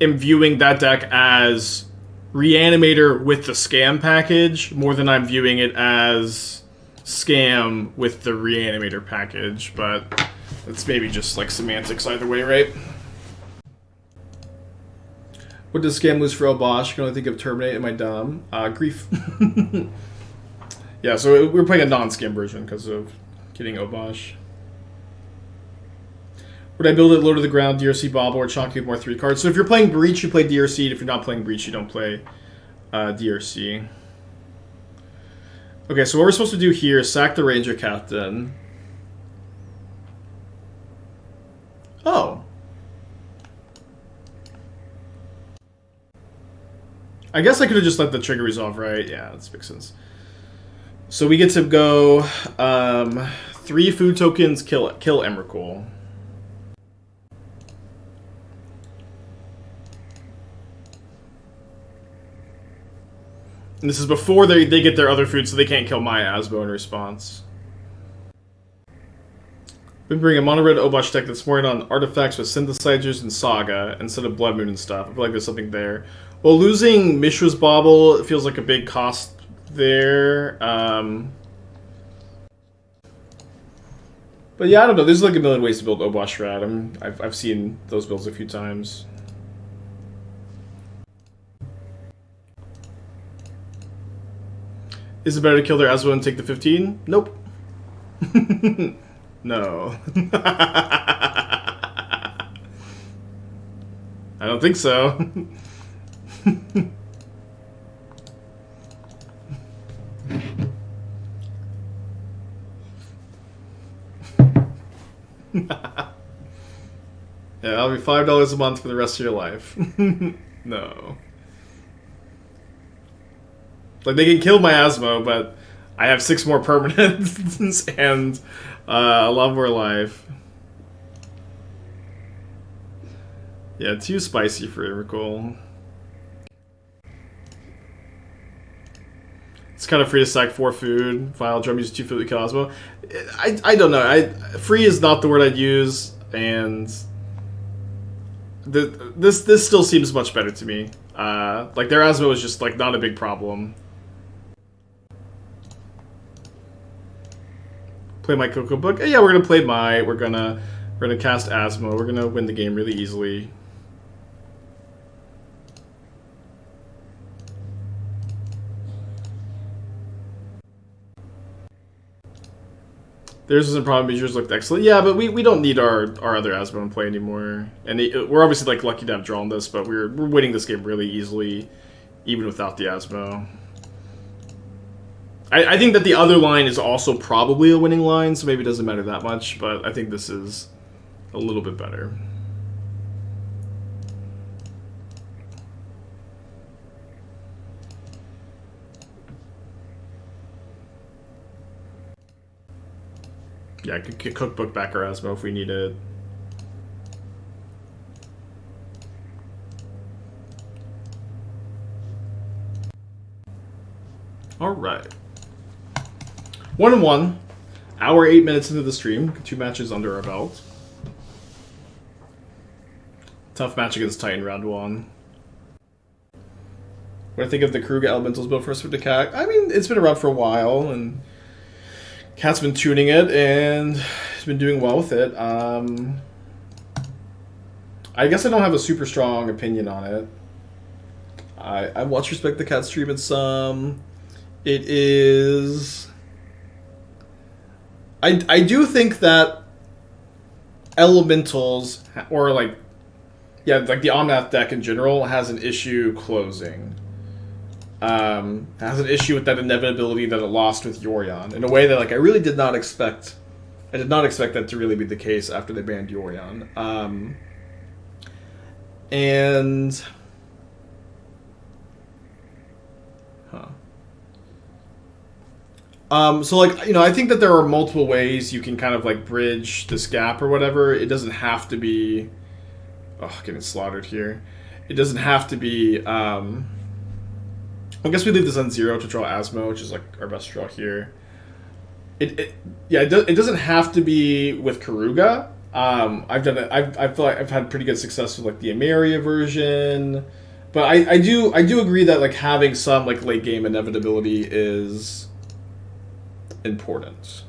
am viewing that deck as Reanimator with the Scam package more than I'm viewing it as Scam with the Reanimator package. But it's maybe just like semantics either way, right? What does Scam lose for Elbosh? I can only think of Terminate. Am I dumb? Grief. Yeah, so we're playing a non-Scam version because of getting Elbosh. Would I build it low to the ground, DRC Bobble, or Chonky with more 3 cards? So if you're playing Breach, you play DRC. And if you're not playing Breach, you don't play DRC. Okay, so what we're supposed to do here is sack the Ranger-Captain. Oh. I guess I could have just let the trigger resolve, right? Yeah, that makes sense. So we get to go 3 food tokens, kill Emrakul. And this is before they get their other food, so they can't kill my Asmo in response. We bring a mono-red Obosh deck that's more in on artifacts with synthesizers and Saga instead of Blood Moon and stuff. I feel like there's something there. Well, losing Mishra's Bauble, it feels like a big cost there. But yeah, I don't know. There's like a million ways to build Obosh Rat. I've seen those builds a few times. Is it better to kill their Asmo and take the 15? Nope. No. I don't think so. Yeah, that'll be $5 a month for the rest of your life. No. Like, they can kill my Asmo, but I have 6 more permanents and a lot more life. Yeah, too spicy for Emrakul. It's kind of free to sack 4 food. Vial Drum uses 2 food to kill Asmo. I don't know. Free is not the word I'd use, and this still seems much better to me. Like, their Asmo is just like not a big problem. Play my Cookbook. Yeah, we're gonna play my. We're gonna cast Asmo. We're gonna win the game really easily. Theirs isn't a problem because yours looked excellent. Yeah, but we don't need our other Asmo in play anymore. And we're obviously like lucky to have drawn this, but we're winning this game really easily, even without the Asmo. I think that the other line is also probably a winning line, so maybe it doesn't matter that much, but I think this is a little bit better. Yeah, I could get Cookbook back or Asmo if we need it. Alright. 1-1. Hour 8 minutes into the stream. 2 matches under our belt. Tough match against Titan round 1. What do I think of the Karuga Elementals build for the Cat? I mean, it's been around for a while, and Cat's been tuning it, and he's been doing well with it. I guess I don't have a super strong opinion on it. I watch Respect the Cat stream it some. It is... I do think that Elementals, or like the Omnath deck in general, has an issue closing. Has an issue with that inevitability that it lost with Yorion in a way that I really did not expect. I did not expect that to really be the case after they banned Yorion. So I think that there are multiple ways you can kind of bridge this gap or whatever. It doesn't have to be... Oh, getting slaughtered here. It doesn't have to be... I guess we leave this on 0 to draw Asmo, which is our best draw here. It doesn't have to be with Karuga. I've done it. I feel like I've had pretty good success with the Emeria version, but I do agree that having some late game inevitability is important.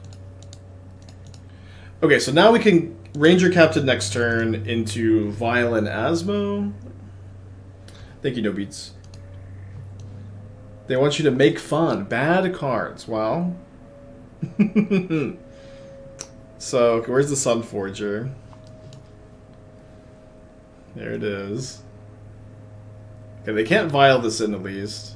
Okay, so now we can Ranger-Captain next turn into Violin Asmo. Thank you, No Beats. They want you to make fun. Bad cards. Well. So, okay, where's the Sunforger? There it is. Okay, they can't vial this in at least.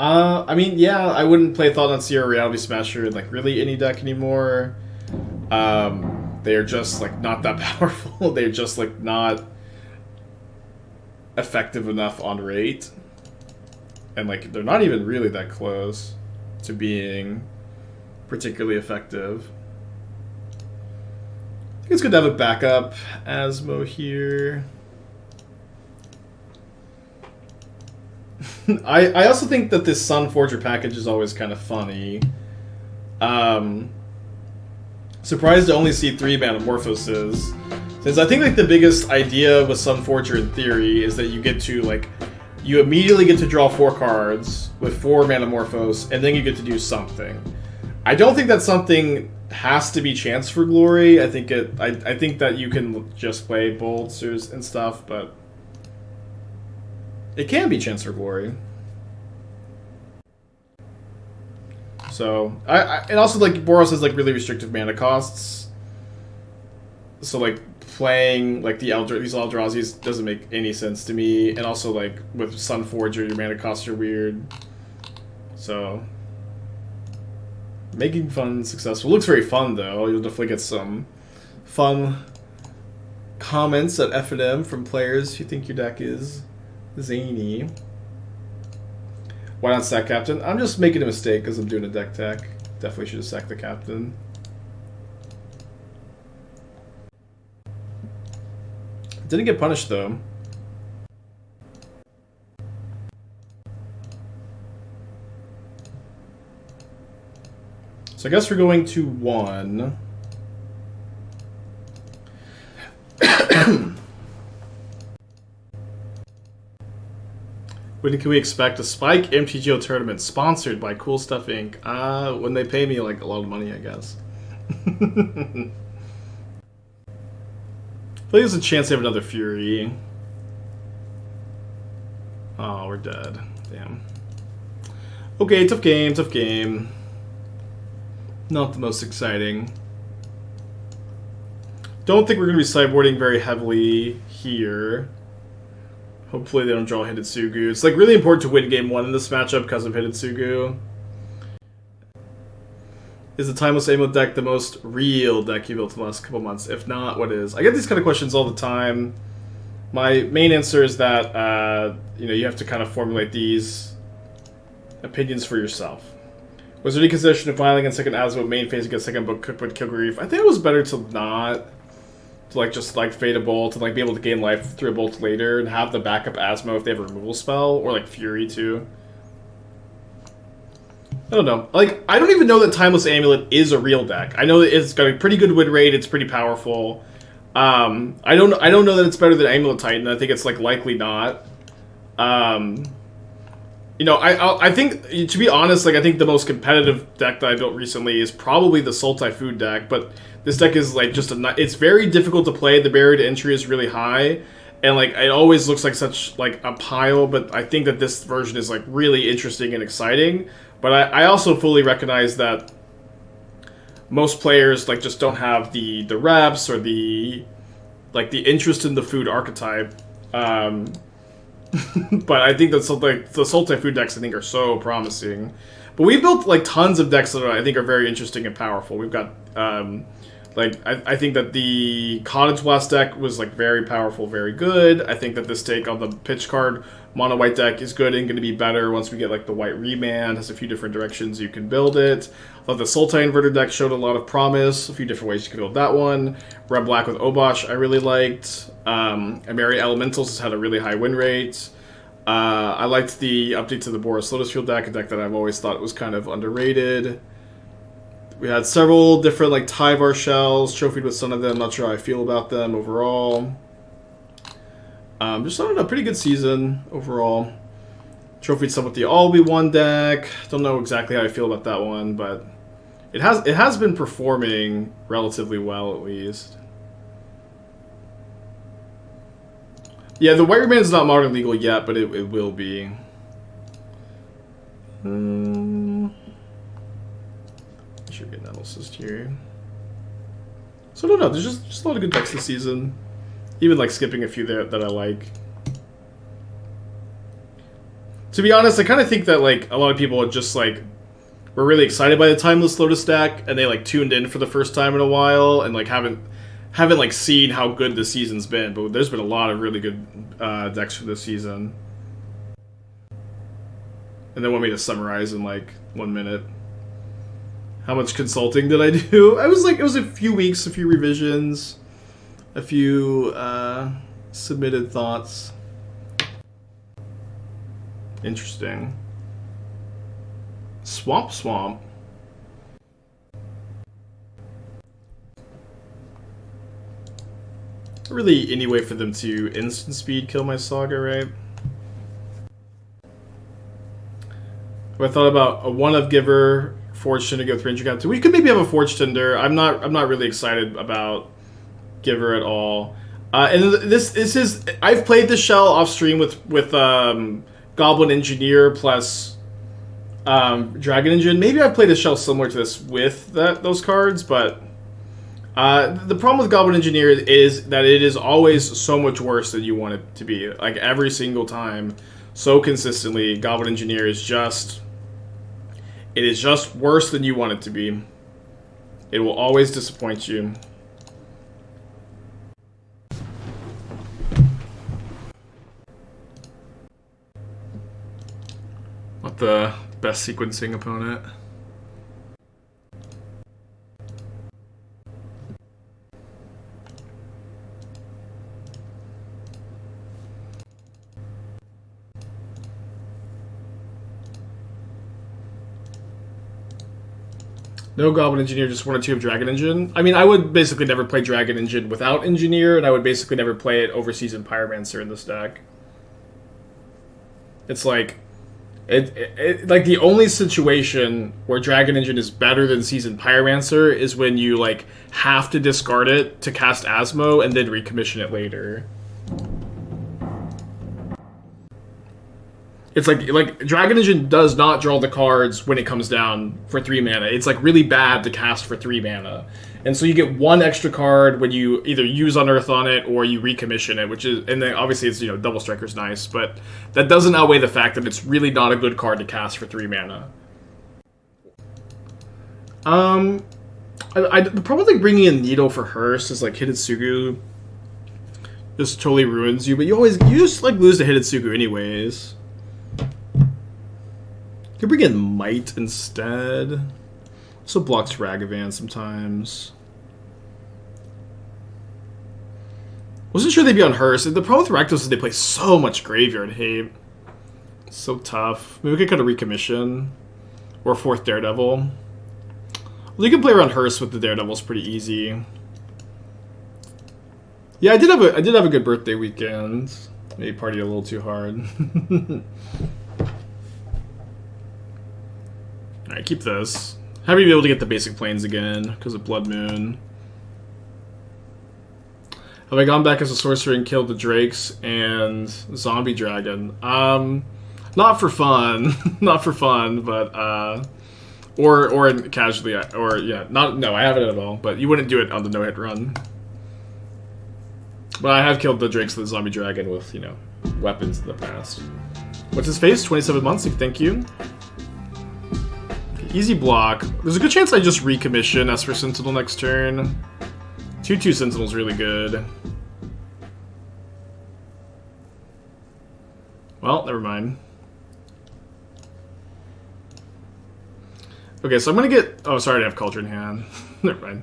I mean, yeah, I wouldn't play Thought on Seer or Reality Smasher in really any deck anymore. They are just not that powerful. They're just not effective enough on rate, and they're not even really that close to being particularly effective. I think it's good to have a backup Asmo here. I also think that this Sunforger package is always kind of funny. Surprised to only see 3 Metamorphoses. Since I think the biggest idea with Sunforger in theory is that you get to you immediately get to draw 4 cards with 4 Metamorphose, and then you get to do something. I don't think that something has to be Chance for Glory. I think that you can just play bolts and stuff, but it can be Chance for Glory. So and also Boros has really restrictive mana costs. So playing these Eldrazi's doesn't make any sense to me, and also with Sunforger your mana costs are weird. So making fun successful. Looks very fun though. You'll definitely get some fun comments at F&M from players who think your deck is zany. Why not sack Captain? I'm just making a mistake because I'm doing a deck tech. Definitely should have sacked the Captain. Didn't get punished though. So I guess we're going to 1. When can we expect a Spike MTGO tournament sponsored by Cool Stuff Inc? When they pay me a lot of money, I guess. I feel there's a chance they have another Fury. Oh, we're dead. Damn. Okay, tough game, tough game. Not the most exciting. Don't think we're going to be sideboarding very heavily here. Hopefully they don't draw Hidetsugu. It's really important to win game 1 in this matchup because of Hidetsugu. Is the Timeless Amo deck the most real deck you built in the last couple months? If not, what is? I get these kind of questions all the time. My main answer is that you have to kind of formulate these opinions for yourself. Was there any consideration of filing in second Asmo main phase against second book Cookbook Kill Grief? I think it was better to not. To like just like fade a bolt and like be able to gain life through a bolt later and have the backup Asmo if they have a removal spell, or like Fury too. I don't know. Like, I don't even know that Timeless Amulet is a real deck. I know that it's got a pretty good win rate, it's pretty powerful. I don't know that it's better than Amulet Titan. I think it's like likely not. You know, I think, to be honest, like I think the most competitive deck that I built recently is probably the Soul Typhoon deck, but this deck is like just it's very difficult to play. The barrier to entry is really high, and like it always looks like such like a pile, but I think that this version is like really interesting and exciting. But I also fully recognize that most players like just don't have the reps or the interest in the food archetype. But I think that's like the Soul Typhoon decks I think are so promising. But we built like tons of decks that I think are very interesting and powerful. We've got I think that the Cottage Blast deck was like very powerful, very good. I think that this take on the pitch card mono white deck is good and going to be better once we get like the white remand. Has a few different directions you can build it. I thought the Sultai Inverter deck showed a lot of promise. A few different ways you can build that one. Red Black with Obosh I really liked. Ameri Elementals has had a really high win rate. I liked the update to the Boros Lotus Field deck, a deck that I've always thought was kind of underrated. We had several different like Tyvar shells, trophied with some of them. Not sure how I feel about them overall. Just I don't know, pretty good season overall. Trophied some with the All We Won deck. Don't know exactly how I feel about that one, but it has been performing relatively well at least. Yeah, the White Remand is not modern legal yet, but it will be. Should get Nettlecyst here. So I don't know, there's just a lot of good decks this season. Even like skipping a few there that I like. To be honest, I kind of think that like a lot of people are just like were really excited by the Timeless Lotus deck and they like tuned in for the first time in a while and like haven't like seen how good the season's been. But there's been a lot of really good decks for this season. And they want me to summarize in like 1 minute. How much consulting did I do? It was a few weeks, a few revisions, a few submitted thoughts. Interesting. Swamp. Really any way for them to instant speed kill my Saga, right? I thought about a one-of giver, Forge Tinder with Ranger-Captain. We could maybe have a Forge Tinder. I'm not really excited about Giver at all. And this is I've played this shell off stream with Goblin Engineer plus Dragon Engine. Maybe I've played a shell similar to this with those cards, but the problem with Goblin Engineer is that it is always so much worse than you want it to be. Like every single time, so consistently, Goblin Engineer is just. It is just worse than you want it to be. It will always disappoint you. Not the best sequencing opponent. No Goblin Engineer, just 1 or 2 of Dragon Engine. I mean, I would basically never play Dragon Engine without Engineer, and I would basically never play it over Seasoned Pyromancer in this deck. It's like... like, the only situation where Dragon Engine is better than Seasoned Pyromancer is when you, like, have to discard it to cast Asmo and then recommission it later. It's like Dragon Engine does not draw the cards when it comes down for 3 mana. It's like really bad to cast for 3 mana. And so you get 1 extra card when you either use Unearth on it or you recommission it, which is, and then obviously it's, Double Striker's nice, but that doesn't outweigh the fact that it's really not a good card to cast for 3 mana. The problem with like bringing in Needle for Hearst is like Hidetsugu just totally ruins you, but you just like lose to Hidetsugu anyways. Could bring in Mite instead. Also blocks Ragavan sometimes. Wasn't sure they'd be on Hearse. The problem with Rakdos is they play so much graveyard hate. So tough. Maybe we could cut a Recommission. Or 4th Daredevil. Well, you can play around Hearse with the Daredevils pretty easy. Yeah, I did have a good birthday weekend. Maybe partied a little too hard. Alright, keep this. Happy to be able to get the basic planes again because of Blood Moon. Have I gone back as a sorcerer and killed the Drakes and Zombie Dragon? Not for fun. Not for fun, but or casually, or yeah, no, I haven't at all. But you wouldn't do it on the no-hit run. But I have killed the Drakes and the Zombie Dragon with, you know, weapons in the past. What's his face? 27 months. Thank you. Okay, easy block. There's a good chance I just recommission Esper Sentinel next turn. 2/2 Sentinel's really good. Well, never mind. Okay, so I'm gonna get... Oh, sorry, I have Cauldron in hand. Never mind.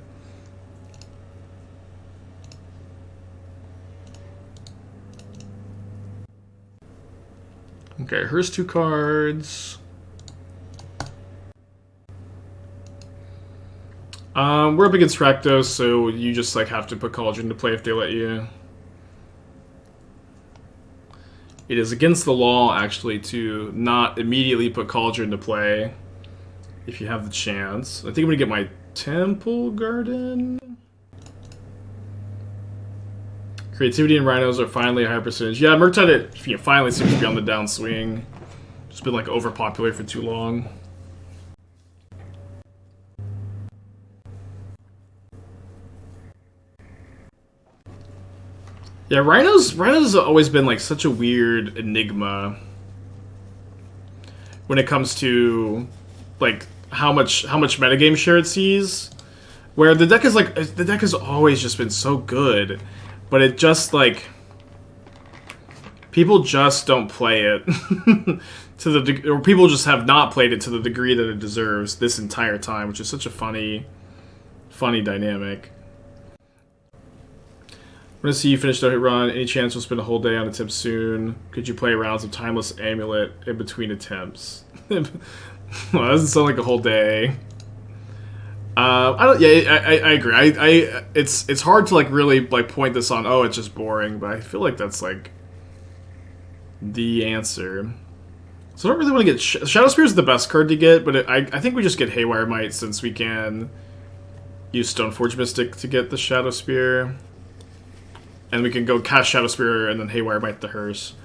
Okay, here's 2 cards. We're up against Rakdos, so you just like have to put Cauldron to play if they let you. It is against the law, actually, to not immediately put Cauldron to play if you have the chance. I think I'm gonna get my Temple Garden. Creativity and Rhinos are finally a higher percentage. Yeah, Murktide finally seems to be on the downswing. Just been like overpopular for too long. Yeah, Rhinos has always been like such a weird enigma when it comes to like how much metagame share it sees. Where the deck has always just been so good, but it just like people just don't play it to the or people just have not played it to the degree that it deserves this entire time, which is such a funny dynamic. I'm gonna see you finish the hit run. Any chance we'll spend a whole day on attempt soon? Could you play rounds of Timeless Amulet in between attempts? Well, that doesn't sound like a whole day. I don't. Yeah, I agree. It's hard to like really like point this on. Oh, it's just boring. But I feel like that's like the answer. So I don't really want to get Shadowspear is the best card to get, but I think we just get Haywire Mite since we can use Stoneforge Mystic to get the Shadowspear. And we can go cast Shadowspear and then Haywire Mite the Hearse.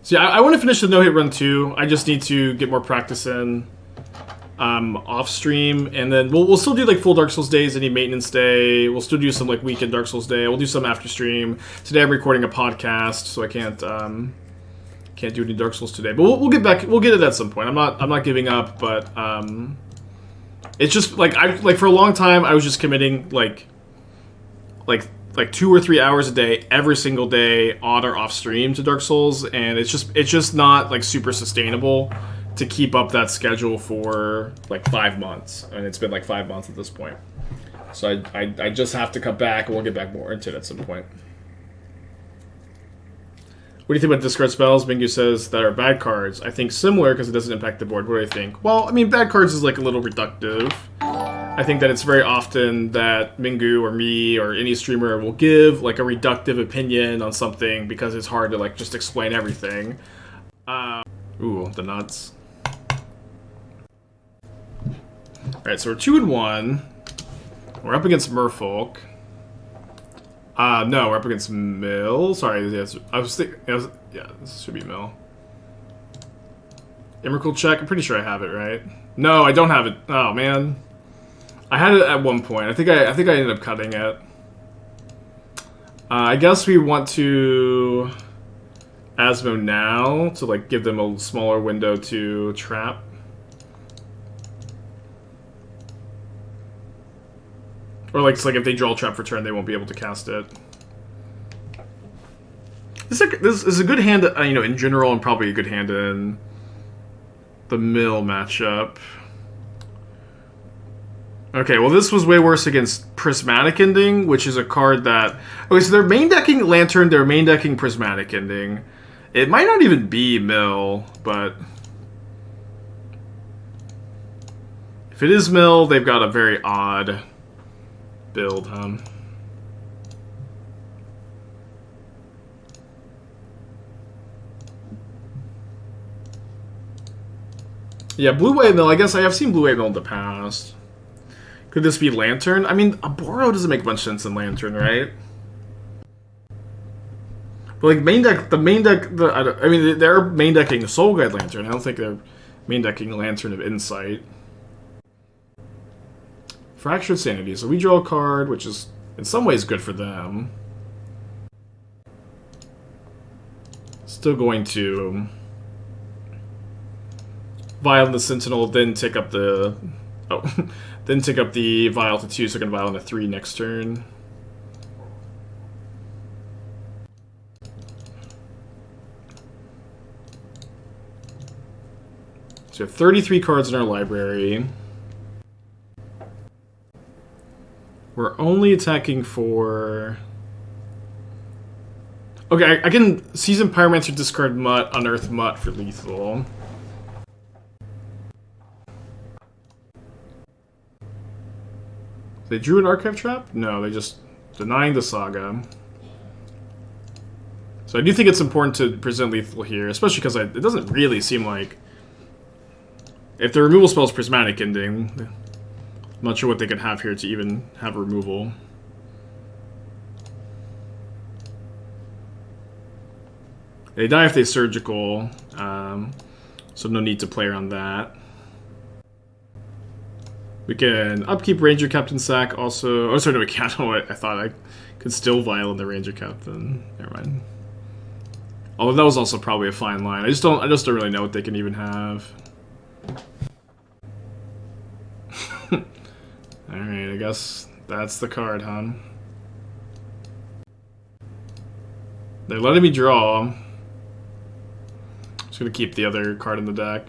So yeah, I want to finish the no-hit run too. I just need to get more practice in off stream, and then we'll still do like full Dark Souls days, any maintenance day. We'll still do some like weekend Dark Souls day. We'll do some after stream. Today I'm recording a podcast, so I can't do any Dark Souls today, but we'll get back. We'll get it at some point. I'm not giving up, but it's just like for a long time I was just committing like 2 or 3 hours a day every single day on or off stream to Dark Souls, and it's just not like super sustainable to keep up that schedule for like 5 months, and it's been like 5 months at this point. So I just have to cut back, and we'll get back more into it at some point. What do you think about discard spells? Mingu says that are bad cards. I think similar because it doesn't impact the board. What do you think? Well, I mean, bad cards is like a little reductive. I think that it's very often that Mingu or me or any streamer will give like a reductive opinion on something because it's hard to like just explain everything. Ooh, the nuts. Alright, so we're 2-1. We're up against Merfolk. No, we're up against Mill. Sorry, yes, I was thinking. Yeah, this should be Mill. Emrakul check. I'm pretty sure I have it, right? No, I don't have it. Oh man, I had it at one point. I think I ended up cutting it. I guess we want to Asmo now to like give them a smaller window to trap. Or like, it's like if they draw a trap for turn, they won't be able to cast it. This is a good hand, you know, in general, and probably a good hand in the mill matchup. Okay, well, this was way worse against Prismatic Ending, which is a card that... Okay, so they're main decking Lantern, they're main decking Prismatic Ending. It might not even be mill, but... If it is mill, they've got a very odd build, huh? Yeah, blue-white mill, I guess I have seen blue-white mill in the past. Could this be Lantern? I mean, a Boros doesn't make much sense in Lantern, right? But like main deck, I mean, they're main decking Soul Guide Lantern. I don't think they're main decking Lantern of Insight. Fractured Sanity. So we draw a card, which is in some ways good for them. Still going to Vial in the Sentinel, then take up the then take up the Vial to 2, so I can Vial into 3 next turn. So we have 33 cards in our library. We're only attacking for... Okay, I can Seasoned Pyromancer, discard Mutt, unearth Mutt for lethal. They drew an Archive Trap? No, they just denying the Saga. So I do think it's important to present lethal here, especially because it doesn't really seem like... If the removal spell is Prismatic Ending, I'm not sure what they could have here to even have removal. They die if they surgical, so no need to play around that. We can upkeep Ranger-Captain sack also. Oh, sorry, no, we can't. Oh, I thought I could still Vial in the Ranger-Captain. Never mind. Although that was also probably a fine line. I just don't really know what they can even have. Alright, I guess that's the card, huh? They're letting me draw. Just gonna keep the other card in the deck.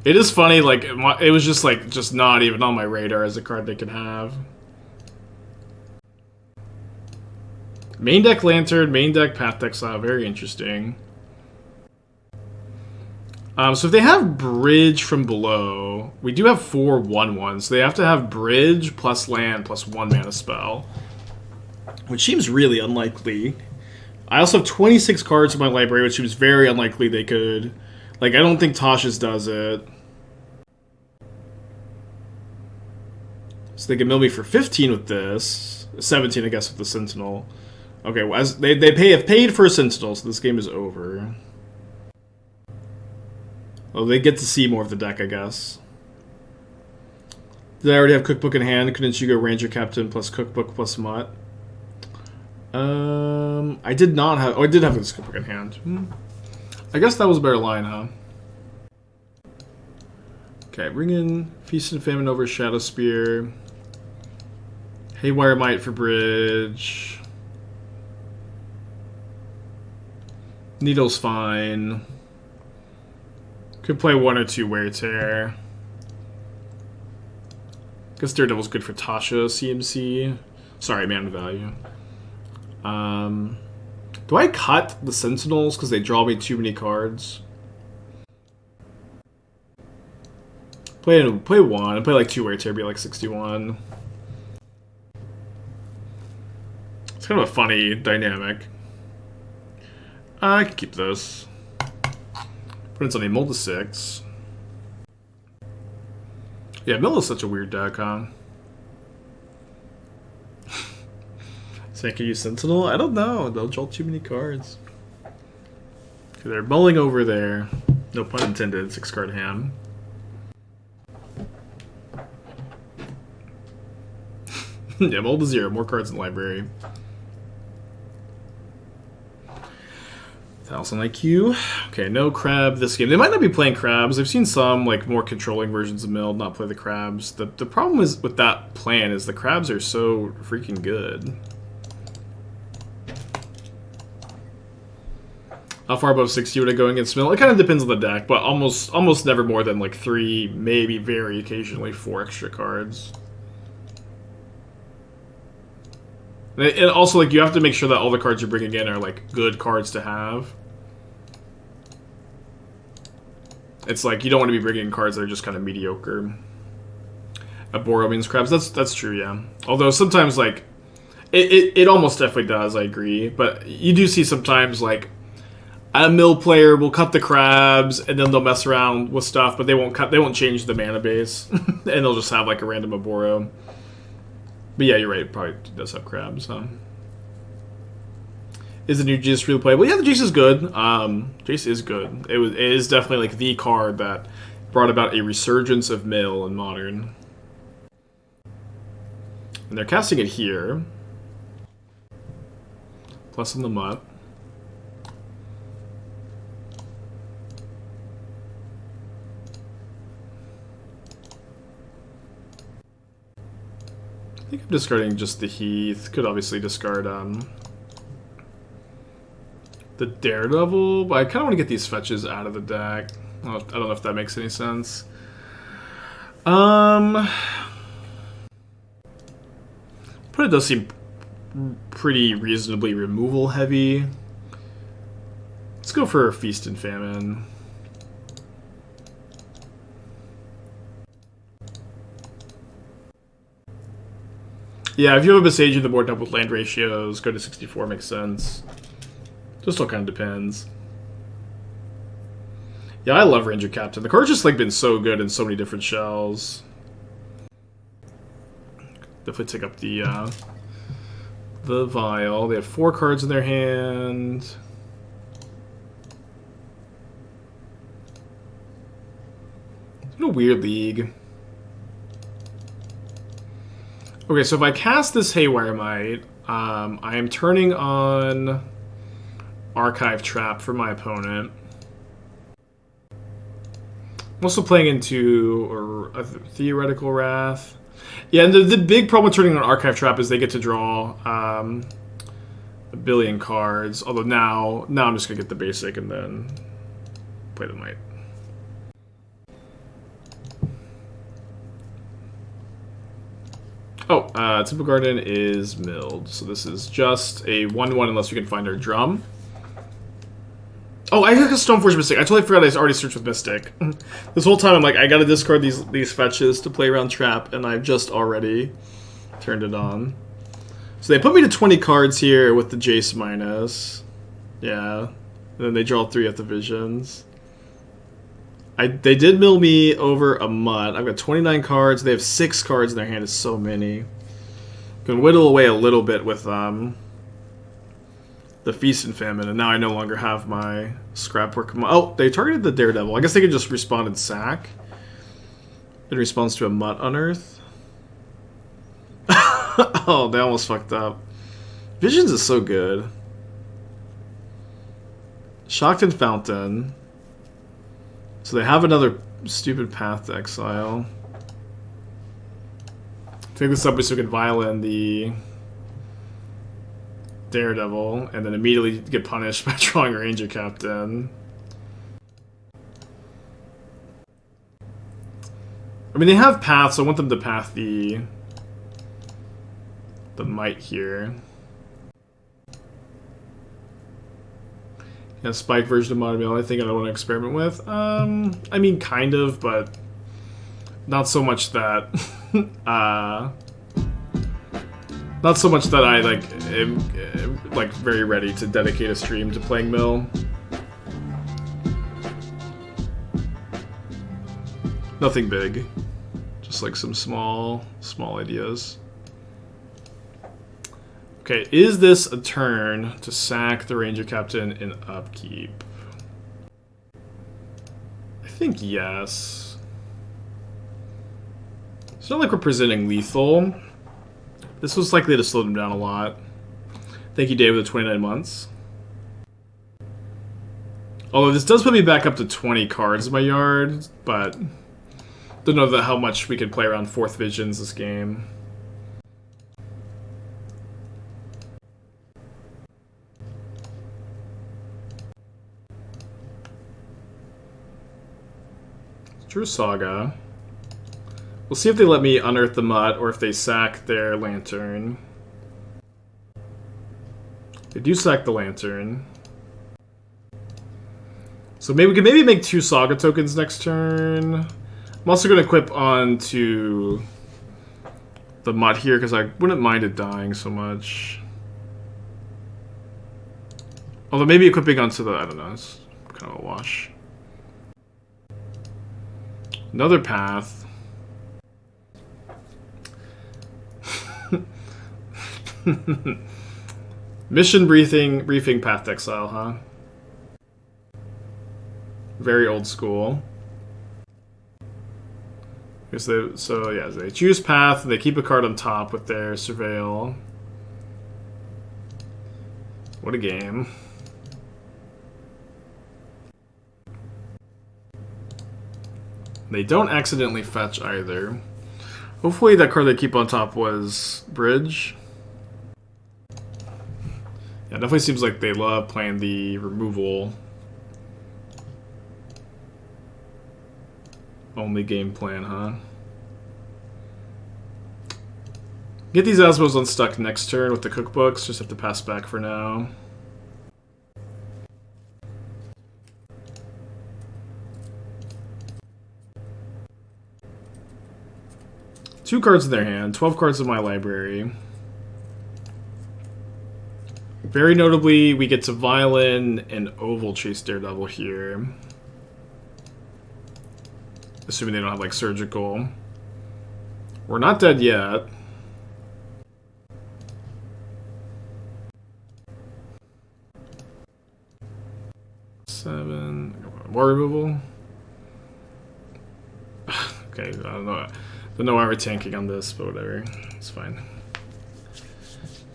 It is funny, like, it was just, like, just not even on my radar as a card they could have. Main deck Lantern, main deck Path Exile, very interesting. So if they have Bridge from below, we do have 4 1/1s, so they have to have Bridge plus land plus 1 mana spell. Which seems really unlikely. I also have 26 cards in my library, which seems very unlikely they could... Like, I don't think Tasha's does it. So they can mill me for 15 with this. 17, I guess, with the Sentinel. Okay, well, as they have paid for a Sentinel, so this game is over. Oh, they get to see more of the deck, I guess. Did I already have Cookbook in hand? Couldn't you go Ranger-Captain plus Cookbook plus Mutt? I did not have... Oh, I did have this Cookbook in hand. I guess that was a better line, huh? Okay, bring in Feast and Famine over Shadowspear. Haywire Mite for Bridge. Needle's fine. Could play 1 or 2 Wear Tear. Guess Daredevil's good for Tasha, CMC. Sorry, mana value. Do I cut the Sentinels because they draw me too many cards? Play 1. Play like 2 Wear Tear, be like 61. It's kind of a funny dynamic. I can keep this. Put in something, Mold to 6. Yeah, Mill is such a weird deck, huh? So I can use Sentinel? I don't know. They'll draw too many cards. Okay, they're mulling over there. No pun intended. 6-card hand. Yeah, Mold to 0. More cards in the library. 1000 IQ. Okay, no crab this game. They might not be playing crabs. I've seen some like more controlling versions of Mill not play the crabs. The problem is with that plan is the crabs are so freaking good. How far above 60 would I go against Mill? It kind of depends on the deck, but almost never more than like 3, maybe very occasionally 4 extra cards. And also, like, you have to make sure that all the cards you're bringing in are like good cards to have. It's like you don't want to be bringing in cards that are just kind of mediocre. A Boros means crabs. That's true, yeah. Although sometimes like it almost definitely does. I agree, but you do see sometimes like a mill player will cut the crabs and then they'll mess around with stuff, but they won't change the mana base, and they'll just have like a random Aboro. But yeah, you're right. It probably does have crabs. Is the new Jace really playable? Yeah, the Jace is good. Jace is good. It is definitely like the card that brought about a resurgence of mill in Modern. And they're casting it here. Plus on the Mutt. I think I'm discarding just the Heath. Could obviously discard the Daredevil, but I kind of want to get these fetches out of the deck. I don't know if that makes any sense. But it does seem pretty reasonably removal heavy. Let's go for Feast and Famine. Yeah, if you have a Besage in the board up with land ratios, go to 64 makes sense. Just all kind of depends. Yeah, I love Ranger-Captain. The card's just like been so good in so many different shells. Definitely take up the Vial. They have 4 cards in their hand. It's been a weird league. Okay, so if I cast this Haywire Mite, I am turning on Archive Trap for my opponent. I'm also playing into a Theoretical Wrath. Yeah, and the big problem with turning on Archive Trap is they get to draw a billion cards. Although now I'm just going to get the basic and then play the Mite. Oh, Temple Garden is milled, so this is just a 1/1 unless we can find our drum. Oh, I got a Stoneforge Mystic. I totally forgot I already searched with Mystic. This whole time I'm like, I gotta discard these fetches to play around Trap, and I've just already turned it on. So they put me to 20 cards here with the Jace minus. Yeah. And then they draw 3 at the Visions. They did mill me over a Mutt. I've got 29 cards. They have 6 cards in their hand. It's so many. Can whittle away a little bit with the Feast and Famine, and now I no longer have my Scrapwork Mutt. Oh, they targeted the Daredevil. I guess they could just respond and sack. In response to a Mutt Unearth. Oh, they almost fucked up. Visions is so good. Shocked and Fountain. So they have another stupid path to exile. Take this up so we can violin the Daredevil, and then immediately get punished by drawing Ranger-Captain. I mean, they have paths, so I want them to path the Mite here. Yeah, Spike version of Modern Mill, I think I don't want to experiment with. I mean, kind of, but not so much that not so much that I am like very ready to dedicate a stream to playing Mill. Nothing big, just like some small ideas. Okay, is this a turn to sack the Ranger-Captain in upkeep? I think yes. It's not like we're presenting lethal. This was likely to slow them down a lot. Thank you, Dave, with the 29 months. Although this does put me back up to 20 cards in my yard, but don't know how much we could play around 4th Visions this game. Drew Saga. We'll see if they let me unearth the Mutt or if they sack their Lantern. They do sack the Lantern. So maybe we can maybe make 2 Saga tokens next turn. I'm also going to equip onto the Mutt here because I wouldn't mind it dying so much. Although maybe equipping onto the, I don't know, it's kind of a wash. Another path. Mission briefing path exile, huh? Very old school. So yeah, they choose path and they keep a card on top with their surveil. What a game. They don't accidentally fetch either. Hopefully that card they keep on top was Bridge. Yeah, definitely seems like they love playing the removal only game plan, huh? Get these Asmos unstuck next turn with the cookbooks. Just have to pass back for now. Two cards in their hand, 12 cards in my library. Very notably, we get to Violin and Ovalchase Daredevil here. Assuming they don't have, like, Surgical. We're not dead yet. Seven. More removal? Okay, I don't know. Don't know why we're tanking on this, but whatever. It's fine.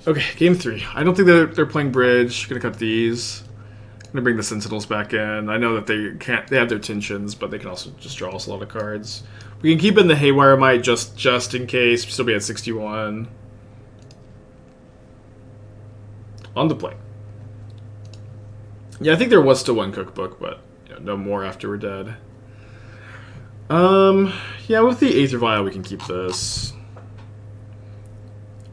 Okay, game 3. I don't think they're playing Bridge. Gonna cut these. Gonna bring the Sentinels back in. I know that they can't. They have their tensions, but they can also just draw us a lot of cards. We can keep in the Haywire Mite just in case. Still be at 61. On the play. Yeah, I think there was still one cookbook, but you know, no more after we're dead. Yeah, with the Aether Vial, we can keep this.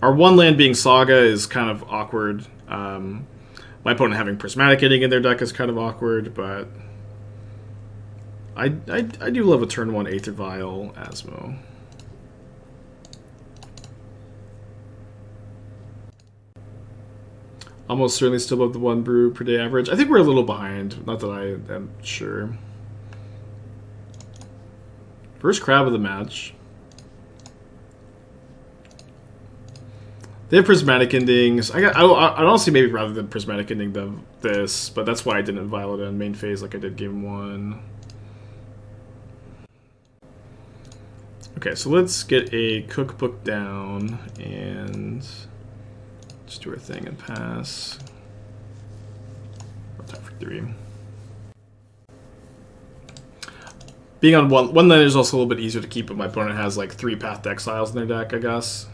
Our one land being Saga is kind of awkward. My opponent having Prismatic Ending in their deck is kind of awkward, but I do love a turn 1 Aether Vial Asmo. Almost certainly still above the 1 brew per day average. I think we're a little behind, not that I am sure. First crab of the match. They have Prismatic Endings. I'd honestly maybe rather than Prismatic Ending this, but that's why I didn't Violet in main phase like I did game 1. Okay, so let's get a cookbook down and just do our thing and pass. Time for 3. Being on one land is also a little bit easier to keep, but my opponent has like 3 Path Exiles in their deck, I guess.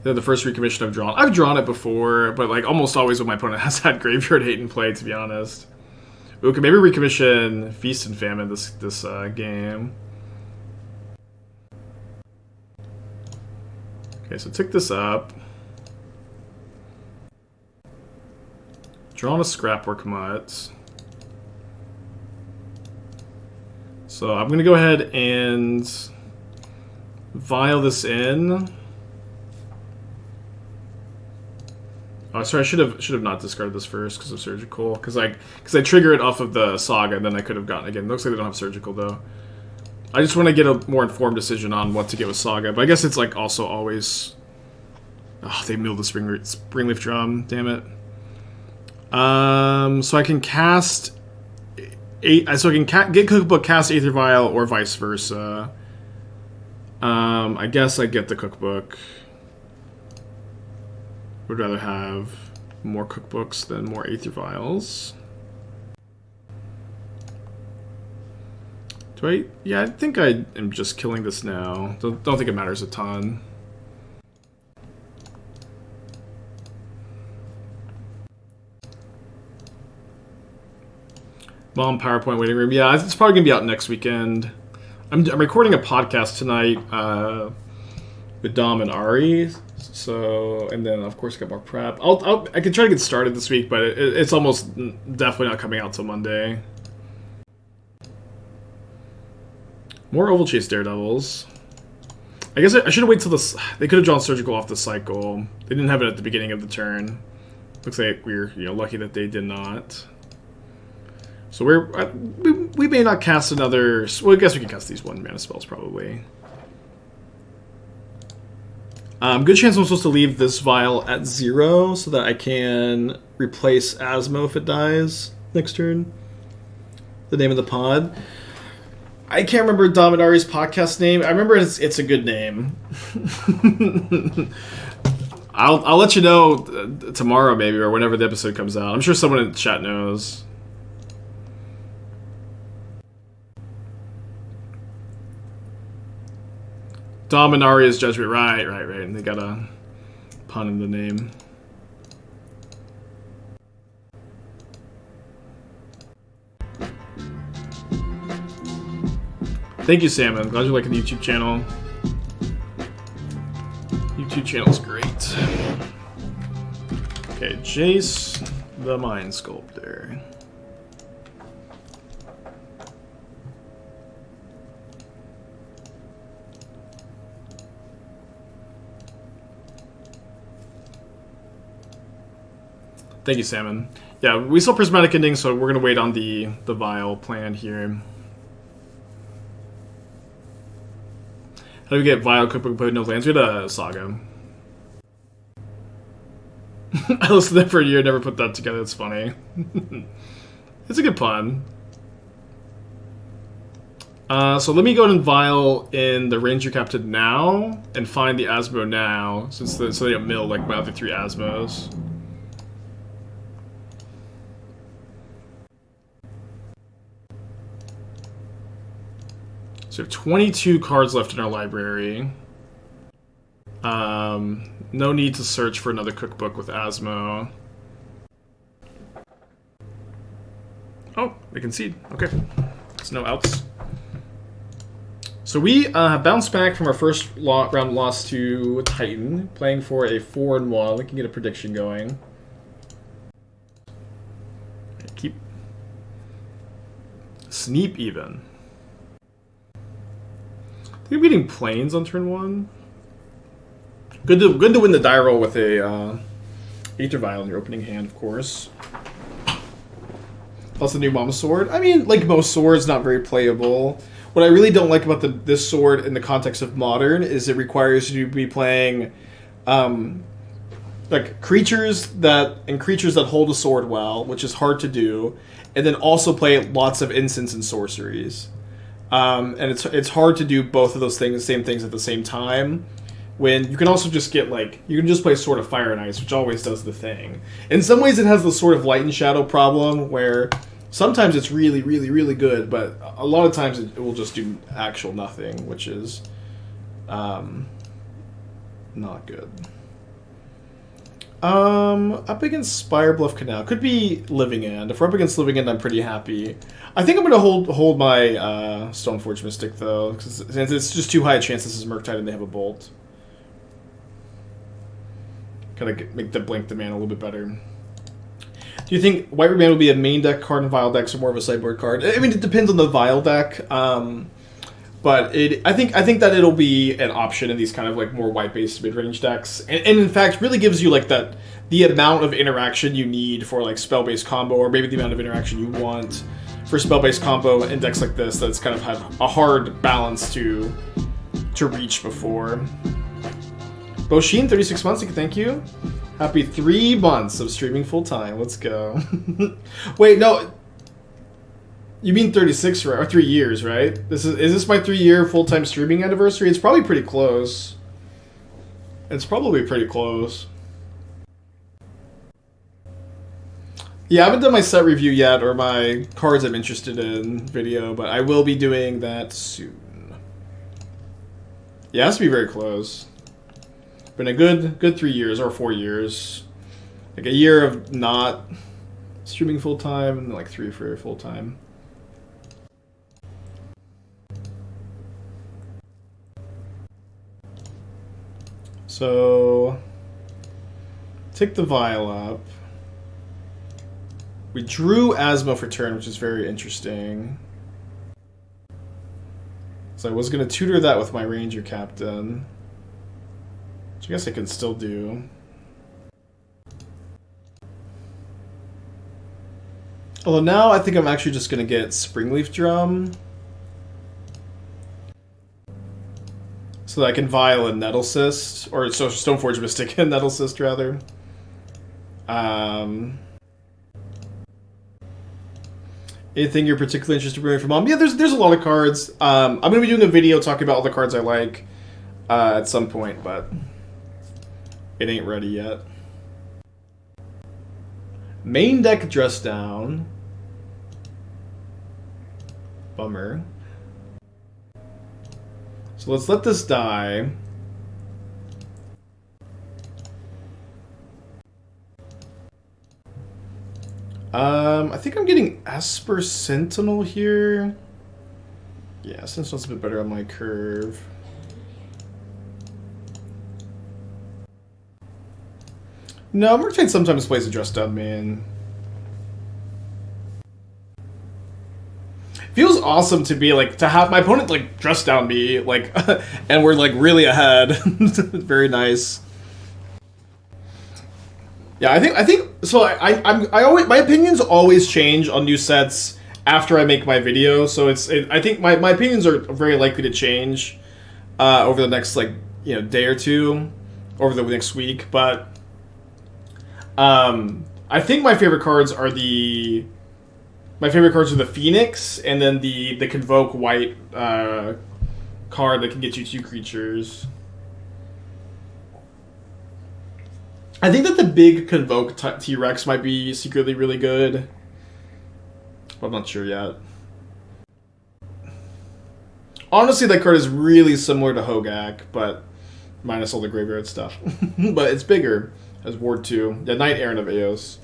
They're the first Recommission I've drawn. I've drawn it before, but like almost always when my opponent has had Graveyard Hate in play, to be honest. Okay, maybe Recommission Feast and Famine this game. Okay, so tick this up. Drawn a Scrapwork Mutt. So I'm gonna go ahead and vial this in. Oh, sorry, I should have not discarded this first because of Surgical. Because I trigger it off of the Saga, and then I could have gotten again. Looks like they don't have Surgical though. I just want to get a more informed decision on what to get with Saga, but I guess it's like also always. Oh, they milled the Springleaf Drum. Damn it. So I can cast. So I can get Cookbook, cast Aether Vial, or vice versa. I guess I get the Cookbook. Would rather have more Cookbooks than more Aether Vials. Do I? Yeah, I think I am just killing this now. Don't think it matters a ton. Mom PowerPoint waiting room. Yeah, it's probably gonna be out next weekend. I'm recording a podcast tonight with Dom and Ari. So, and then of course got more prep. I can try to get started this week, but it's almost definitely not coming out till Monday. More Ovalchase Daredevils. I guess I should have waited till this. They could have drawn Surgical off the cycle. They didn't have it at the beginning of the turn. Looks like we're lucky that they did not. So we may not cast another. Well, I guess we can cast these 1 mana spells probably. Good chance I'm supposed to leave this vial at 0 so that I can replace Asmo if it dies next turn. The name of the pod. I can't remember Dominari's podcast name. I remember it's a good name. I'll let you know tomorrow maybe or whenever the episode comes out. I'm sure someone in the chat knows. Dominaria's Judgment. Right. And they got a pun in the name. Thank you, Salmon. Glad you're liking the YouTube channel. YouTube channel's great. Okay, Jace the Mind Sculptor. Thank you, Salmon. Yeah, we saw Prismatic Ending, so we're gonna wait on the Vial plan here. How do we get Vial Cookbook put in no lands? We had a Saga. I listened to that for a year, never put that together. It's funny. It's a good pun. So let me go and Vial in the Ranger-Captain now and find the Asmo now, so they don't mill like my other 3 Asmos. So we have 22 cards left in our library. No need to search for another cookbook with Asmo. Oh, they concede. Okay. There's no outs. So we bounced back from our first round loss to Titan, playing for a 4-1. We can get a prediction going. Keep Sneep even. We're getting planes on turn 1. Good to win the die roll with a Aether Vial in your opening hand, of course. Plus the new Mama Sword. I mean, like most swords, not very playable. What I really don't like about this sword in the context of Modern is it requires you to be playing like creatures that hold a sword well, which is hard to do, and then also play lots of instants and sorceries. And it's hard to do both of those things, same things at the same time. When you can also just get you can just play Sword of Fire and Ice, which always does the thing. In some ways, it has the sort of Light and Shadow problem where sometimes it's really, really, really good, but a lot of times it will just do actual nothing, which is not good. Up against Spirebluff Canal. Could be Living End. If we're up against Living End, I'm pretty happy. I think I'm going to hold my Stoneforge Mystic, though, because it's just too high a chance this is Murktide and they have a Bolt. Kind of make the blink the mana a little bit better. Do you think White Remand will be a main deck card in Vial decks or more of a sideboard card? I mean, it depends on the Vial deck. But I think that it'll be an option in these kind of more white-based mid-range decks, and in fact really gives you the amount of interaction you need for spell-based combo, or maybe the amount of interaction you want for spell-based combo in decks like this that's kind of had a hard balance to reach before. Boshin, 36 months, thank you. Happy 3 months of streaming full time. Let's go. Wait, no. You mean 36, right? Or 3 years, right? Is this my 3-year full-time streaming anniversary? It's probably pretty close. It's probably pretty close. Yeah, I haven't done my set review yet, or my cards I'm interested in video, but I will be doing that soon. Yeah, it has to be very close. Been a good 3 years, or 4 years. A year of not streaming full-time, and 3 for full-time. So, take the Vial up. We drew Asmo for turn, which is very interesting. So I was going to tutor that with my Ranger-Captain, which I guess I can still do. Although now I think I'm actually just going to get Springleaf Drum, so that I can Vial and Nettlecyst, or so Stoneforge Mystic and Nettlecyst, rather. Anything you're particularly interested in bringing for Mom? Yeah, there's a lot of cards. I'm going to be doing a video talking about all the cards I like at some point, but it ain't ready yet. Main deck Dress Down. Bummer. So let's let this die. I think I'm getting Esper Sentinel here. Yeah, Sentinel's a bit better on my curve. No, Murktain sometimes plays a Dress Down main. Feels awesome to be like, to have my opponent like dress down me, like, and we're like really ahead. Very nice. Yeah, I think so. I always, my opinions always change on new sets after I make my video. So I think my opinions are very likely to change over the next day or two, over the next week. But I think my favorite cards are the Phoenix, and then the Convoke white card that can get you 2 creatures. I think that the big Convoke T-Rex might be secretly really good, but I'm not sure yet. Honestly, that card is really similar to Hogak, but minus all the graveyard stuff. But it's bigger as Ward 2. Yeah, Knight-Errant of Eos.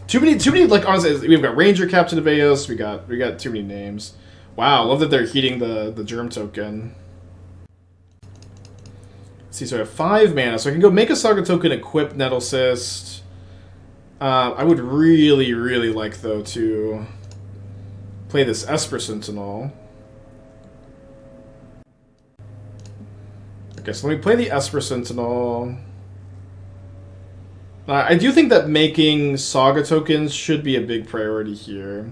Too many, like, honestly, we've got Ranger-Captain of Eos, we got too many names. Wow, love that they're heating the Germ token. Let's see, so I have 5 mana, so I can go make a Saga token, equip Nettlecyst. I would really, really like, though, to play this Esper Sentinel. Okay, so let me play the Esper Sentinel. I do think that making Saga tokens should be a big priority here.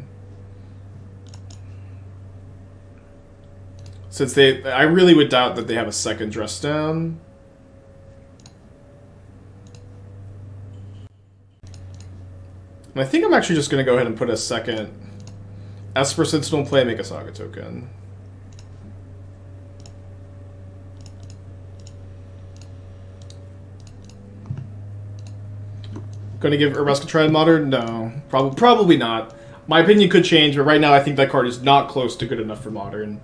Since I really would doubt that they have a second Dress Down. And I think I'm actually just going to go ahead and put a second Esper Sentinel in play and make a Saga token. Going to give Urza a try in Modern? No. Probably not. My opinion could change, but right now I think that card is not close to good enough for Modern.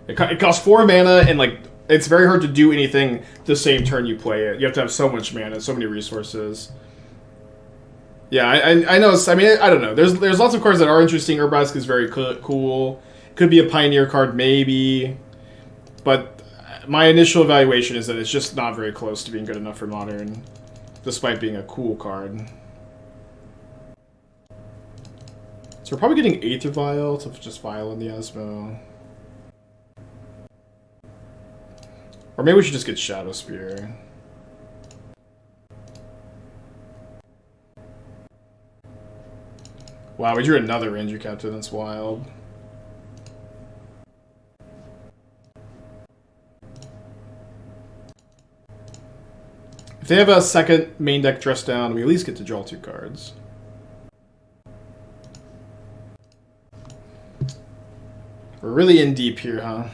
It costs 4 mana, and like it's very hard to do anything the same turn you play it. You have to have so much mana, so many resources. Yeah, I know. I mean, I don't know. There's lots of cards that are interesting. Urza is very cool. Could be a Pioneer card, maybe. But my initial evaluation is that it's just not very close to being good enough for Modern, despite being a cool card. So we're probably getting Aether Vial to just Vial in the Asmo. Or maybe we should just get Shadowspear. Wow, we drew another Ranger-Captain, that's wild. If they have a second main deck Dress Down, we at least get to draw 2 cards. We're really in deep here, huh?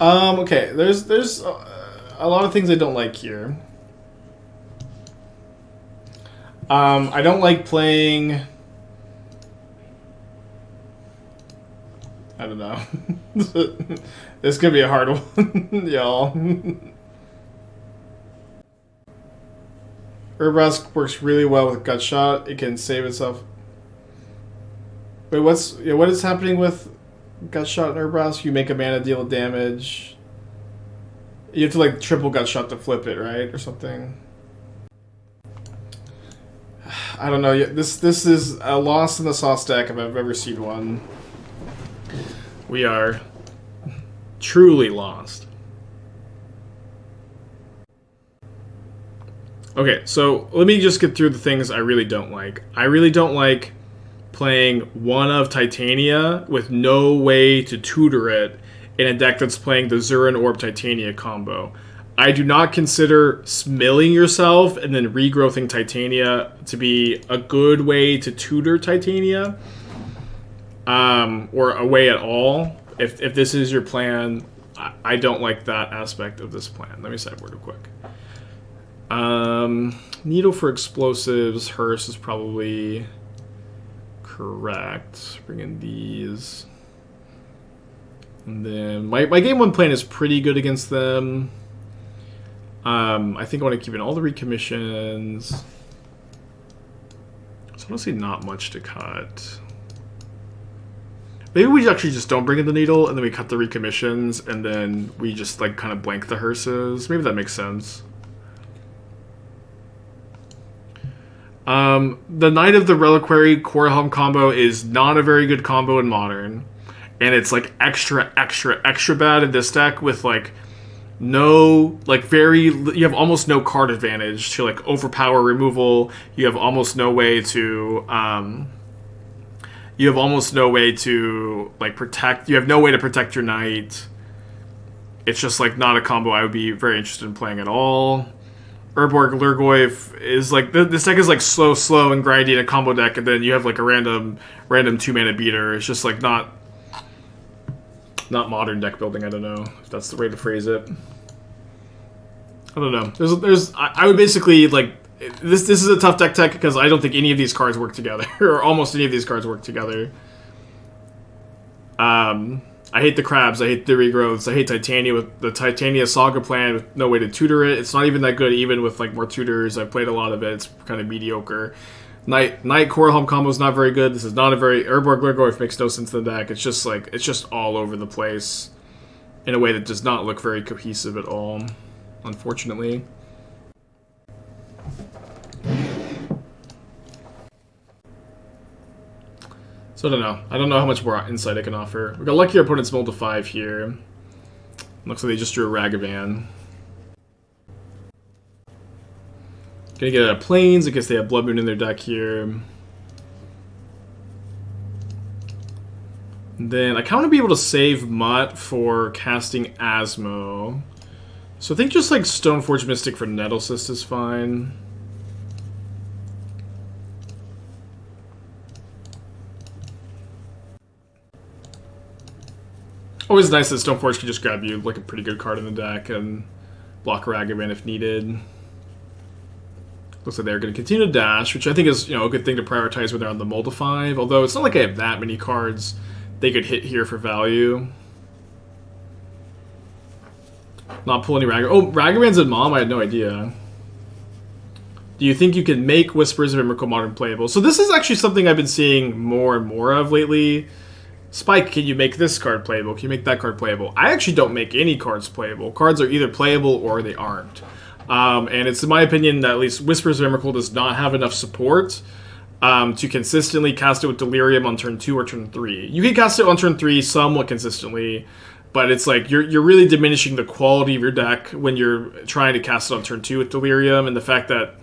Okay, there's a lot of things I don't like here. I don't like playing... I don't know. This could be a hard one, y'all. Urza works really well with Gutshot. It can save itself. Wait, what is happening with Gutshot and Urza? You make a mana deal damage. You have to like triple Gutshot to flip it, right, or something. I don't know. This is a loss in the sauce deck if I've ever seen one. We are truly lost. Okay, so let me just get through the things I really don't like. I really don't like playing one of Titania with no way to tutor it in a deck that's playing the Zurin Orb Titania combo. I do not consider milling yourself and then regrowthing Titania to be a good way to tutor Titania, or a way at all. If this is your plan, I don't like that aspect of this plan. Let me sideboard real quick. Needle for explosives. Hearse is probably correct. Bring in these. And then my game one plan is pretty good against them. I think I want to keep in all the recommissions. So honestly not much to cut. Maybe we actually just don't bring in the needle and then we cut the recommissions and then we just like kind of blank the hearses. Maybe that makes sense. The Knight of the Reliquary Core Helm combo is not a very good combo in Modern. And it's like extra bad in this deck with like no, like you have almost no card advantage to like overpower removal. You have almost no way to, like protect, you have no way to protect your knight. It's just like not a combo I would be very interested in playing at all. Urborg Lurgoyf is like, this deck is like slow and grindy in a combo deck, and then you have like a random 2-mana beater. It's just like not modern deck building. I don't know if that's the way to phrase it. I don't know. I would basically like this is a tough deck tech because I don't think any of these cards work together or almost any of these cards work together. I hate the crabs. I hate the regrowths. I hate Titania with the Titania Saga plan with no way to tutor it. It's not even that good even with like more tutors. I've played a lot of it. It's kind of mediocre. Knight Core Helm combo is not very good. This is not a very Urborg Lurgoyf makes no sense in the deck. It's just like it's just all over the place in a way that does not look very cohesive at all, unfortunately. So I don't know. I don't know how much more insight I can offer. We got lucky our opponents mulled to 5 here. Looks like they just drew a Ragavan. Gonna get out of Plains in case they have Blood Moon in their deck here. And then I kind of want to be able to save Mutt for casting Asmo. So I think just like Stoneforge Mystic for Nettlecyst is fine. Always nice that Stoneforge can just grab you like a pretty good card in the deck and block Ragavan if needed. Looks like they're going to continue to dash, which I think is, a good thing to prioritize when they're on the mull to 5. Although it's not like I have that many cards they could hit here for value. Not pull any Ragavan. Oh, Ragavan's in Mom? I had no idea. Do you think you can make Whispers of Emrakul Modern playable? So this is actually something I've been seeing more and more of lately. Spike, can you make this card playable? Can you make that card playable? I actually don't make any cards playable. Cards are either playable or they aren't. And it's in my opinion that at least Whispers of Emrakul does not have enough support to consistently cast it with Delirium on turn 2 or turn 3. You can cast it on turn 3 somewhat consistently, but it's like you're really diminishing the quality of your deck when you're trying to cast it on turn 2 with Delirium, and the fact that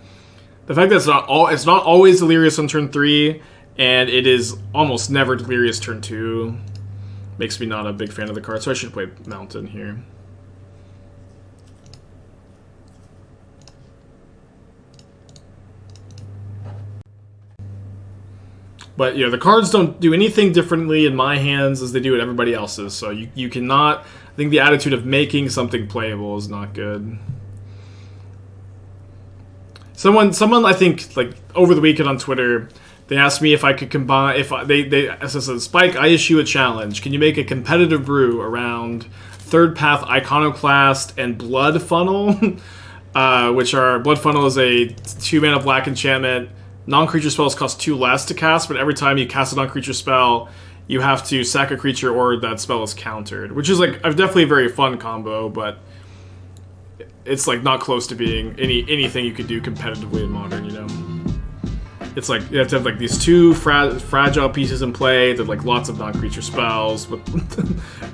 it's not always Delirious on turn 3, and it is almost never Delirious turn 2, makes me not a big fan of the card. So I should play Mountain here. But, the cards don't do anything differently in my hands as they do in everybody else's. So you cannot... I think the attitude of making something playable is not good. Someone I think, like, over the weekend on Twitter, they asked me if I could combine... They said, Spike, I issue a challenge. Can you make a competitive brew around Third Path Iconoclast and Blood Funnel? Which are... Blood Funnel is a 2-mana black enchantment non-creature spells cost 2 less to cast, but every time you cast a non-creature spell, you have to sack a creature or that spell is countered, which is like definitely a very fun combo, but it's like not close to being anything you could do competitively in Modern, you know? It's like you have to have like these 2 fragile pieces in play that like lots of non-creature spells, but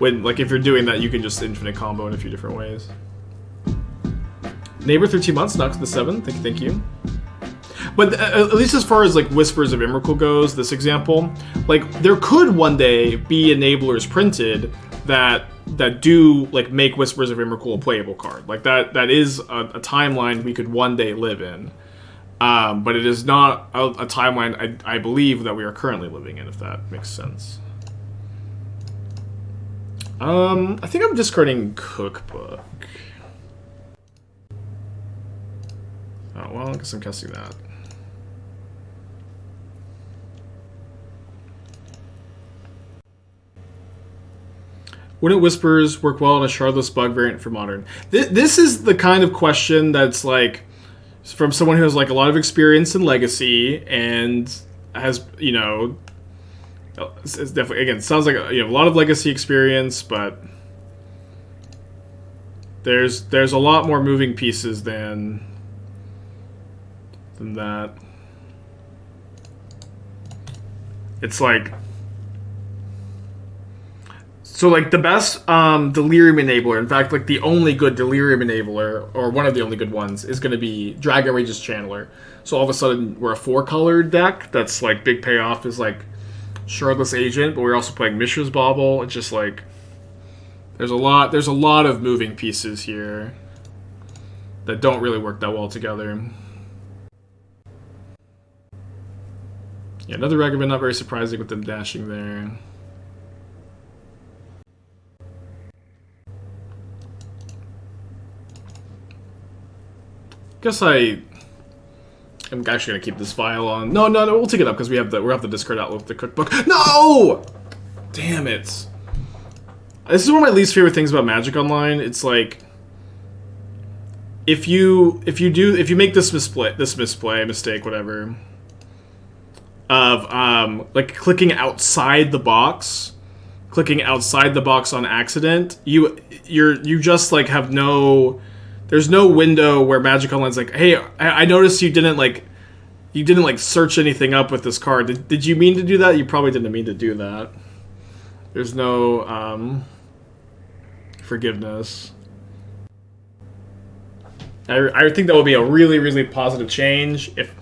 when like if you're doing that, you can just infinite combo in a few different ways. Neighbor 13 months, knocks the 7. Thank you. But at least as far as like Whispers of Emrakul goes, this example, like there could one day be enablers printed that do like make Whispers of Emrakul a playable card. Like that is a timeline we could one day live in. But it is not a timeline I believe that we are currently living in, if that makes sense. I think I'm discarding Cookbook. Oh, well, I guess I'm casting that. Wouldn't Whispers work well in a Shardless Bug variant for Modern? This is the kind of question that's like from someone who has like a lot of experience in Legacy and has, you know, it's definitely, again, it sounds like you have a lot of Legacy experience, but there's a lot more moving pieces than that. It's like, so like the best Delirium Enabler, in fact like the only good Delirium Enabler, or one of the only good ones, is going to be Dragon Rage's Channeler. So all of a sudden we're a 4-color deck that's like big payoff is like Shardless Agent, but we're also playing Mishra's Bauble. It's just like there's a lot of moving pieces here that don't really work that well together. Yeah, another Ragavan, not very surprising with them dashing there. Guess I'm actually gonna keep this vial on. No, we'll take it up because we have the discard out with the cookbook. No! Damn it. This is one of my least favorite things about Magic Online. It's like if you make this mistake, whatever, of like clicking outside the box on accident, you just like have no. There's no window where Magic Online's like, hey, I noticed you didn't search anything up with this card. Did you mean to do that? You probably didn't mean to do that. There's no forgiveness. I think that would be a really, really positive change if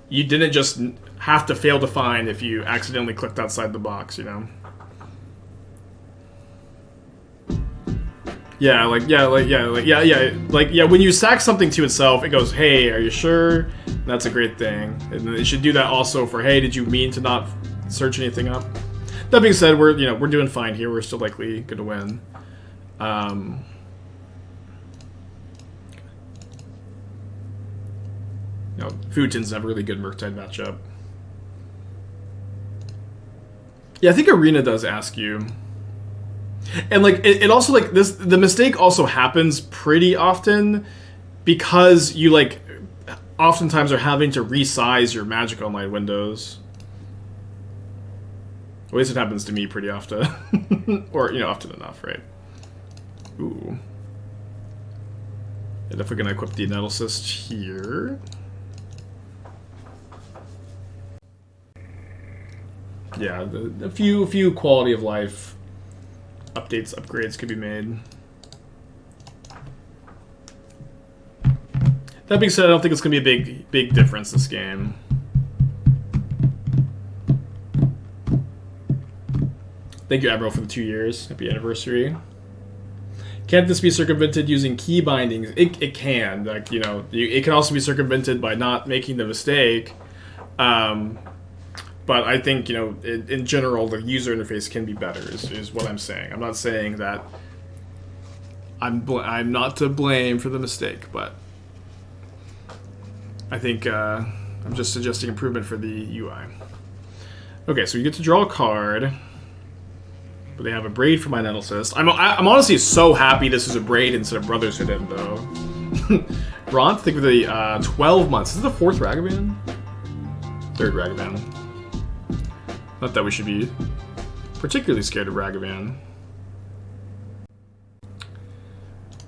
you didn't just have to fail to find if you accidentally clicked outside the box, you know? Yeah, when you sack something to itself, it goes, hey, are you sure? And that's a great thing. And it should do that also for, hey, did you mean to not search anything up? That being said, we're doing fine here. We're still likely going to win. Futon's have a really good Murktide matchup. Yeah, I think Arena does ask you. And like it also like this, the mistake also happens pretty often because you like oftentimes are having to resize your Magic Online windows. At least it happens to me pretty often, or often enough, right? Ooh. And if we're gonna equip the Nettlecyst here, yeah, a few quality of life upgrades could be made. That being said, I don't think it's going to be a big difference this game. Thank you, Admiral, for the 2 years. Happy anniversary. Can't this be circumvented using key bindings? It can. Like, it can also be circumvented by not making the mistake. But I think, in general, the user interface can be better, is what I'm saying. I'm not saying that I'm not to blame for the mistake, but I think I'm just suggesting improvement for the UI. Okay, so you get to draw a card, but they have a Braid for my Nettlecyst. I'm honestly so happy this is a Braid instead of Brothers Hidden, though. Ront, think of the 12 months. Is this the 4th Ragavan? Third Ragavan. Not that we should be particularly scared of Ragavan.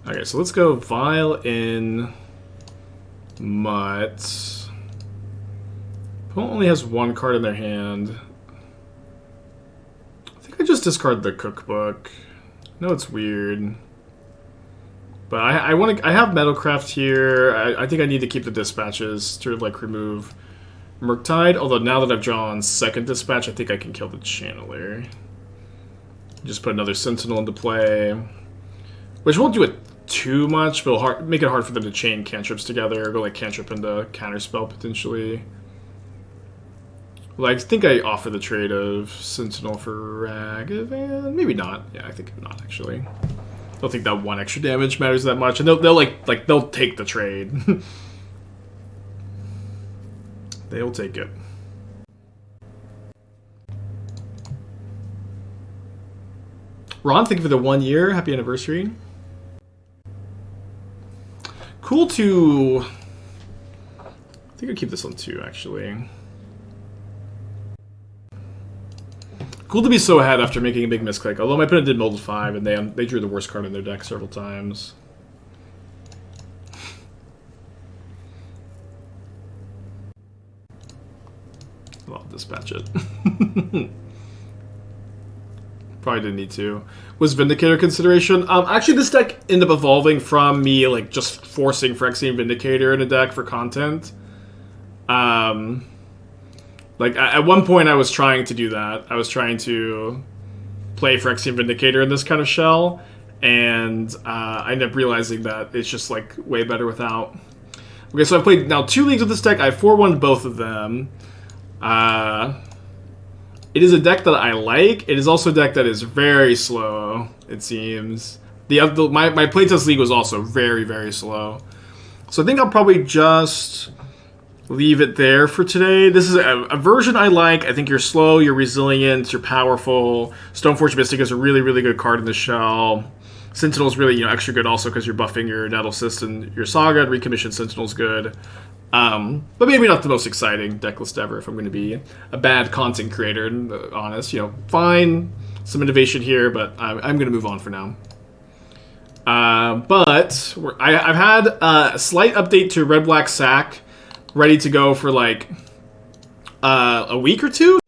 Okay, so let's go Vial in Mutt. Opponent only has one card in their hand. I think I just discard the Cookbook. I know it's weird. But I have Metalcraft here. I think I need to keep the dispatches to like remove Murktide. Although now that I've drawn second dispatch, I think I can kill the Channeler. Just put another Sentinel into play, which won't do it too much, but it'll make it hard for them to chain cantrips together or go like cantrip into counterspell potentially. Well, I think I offer the trade of Sentinel for Ragavan. Maybe not. Yeah, I think not actually. I don't think that one extra damage matters that much, and they'll take the trade. They'll take it. Ron, thank you for the 1 year. Happy anniversary. Cool to... I think I'll keep this on 2, actually. Cool to be so ahead after making a big misclick. Although my opponent did mold 5, and they drew the worst card in their deck several times. Well, I'll dispatch it. Probably didn't need to. Was Vindicator consideration? Actually, this deck ended up evolving from me like just forcing Phyrexian Vindicator in a deck for content. Like at one point, I was trying to do that. I was trying to play Phyrexian Vindicator in this kind of shell, and I ended up realizing that it's just like way better without. Okay, so I've played now 2 leagues with this deck. I 4-1'd both of them. It is a deck that I like. It is also a deck that is very slow, it seems. My playtest league was also very, very slow. So I think I'll probably just leave it there for today. This is a version I like. I think you're slow, you're resilient, you're powerful. Stoneforge Mystic is a really, really good card in the shell. Sentinel's really extra good also because you're buffing your Nettlecyst and your Saga. And Recommission Sentinel's good. But maybe not the most exciting decklist ever if I'm going to be a bad content creator and honest. Fine, some innovation here, but I'm going to move on for now. But I've had a slight update to Red Black Sack, ready to go for like a week or 2.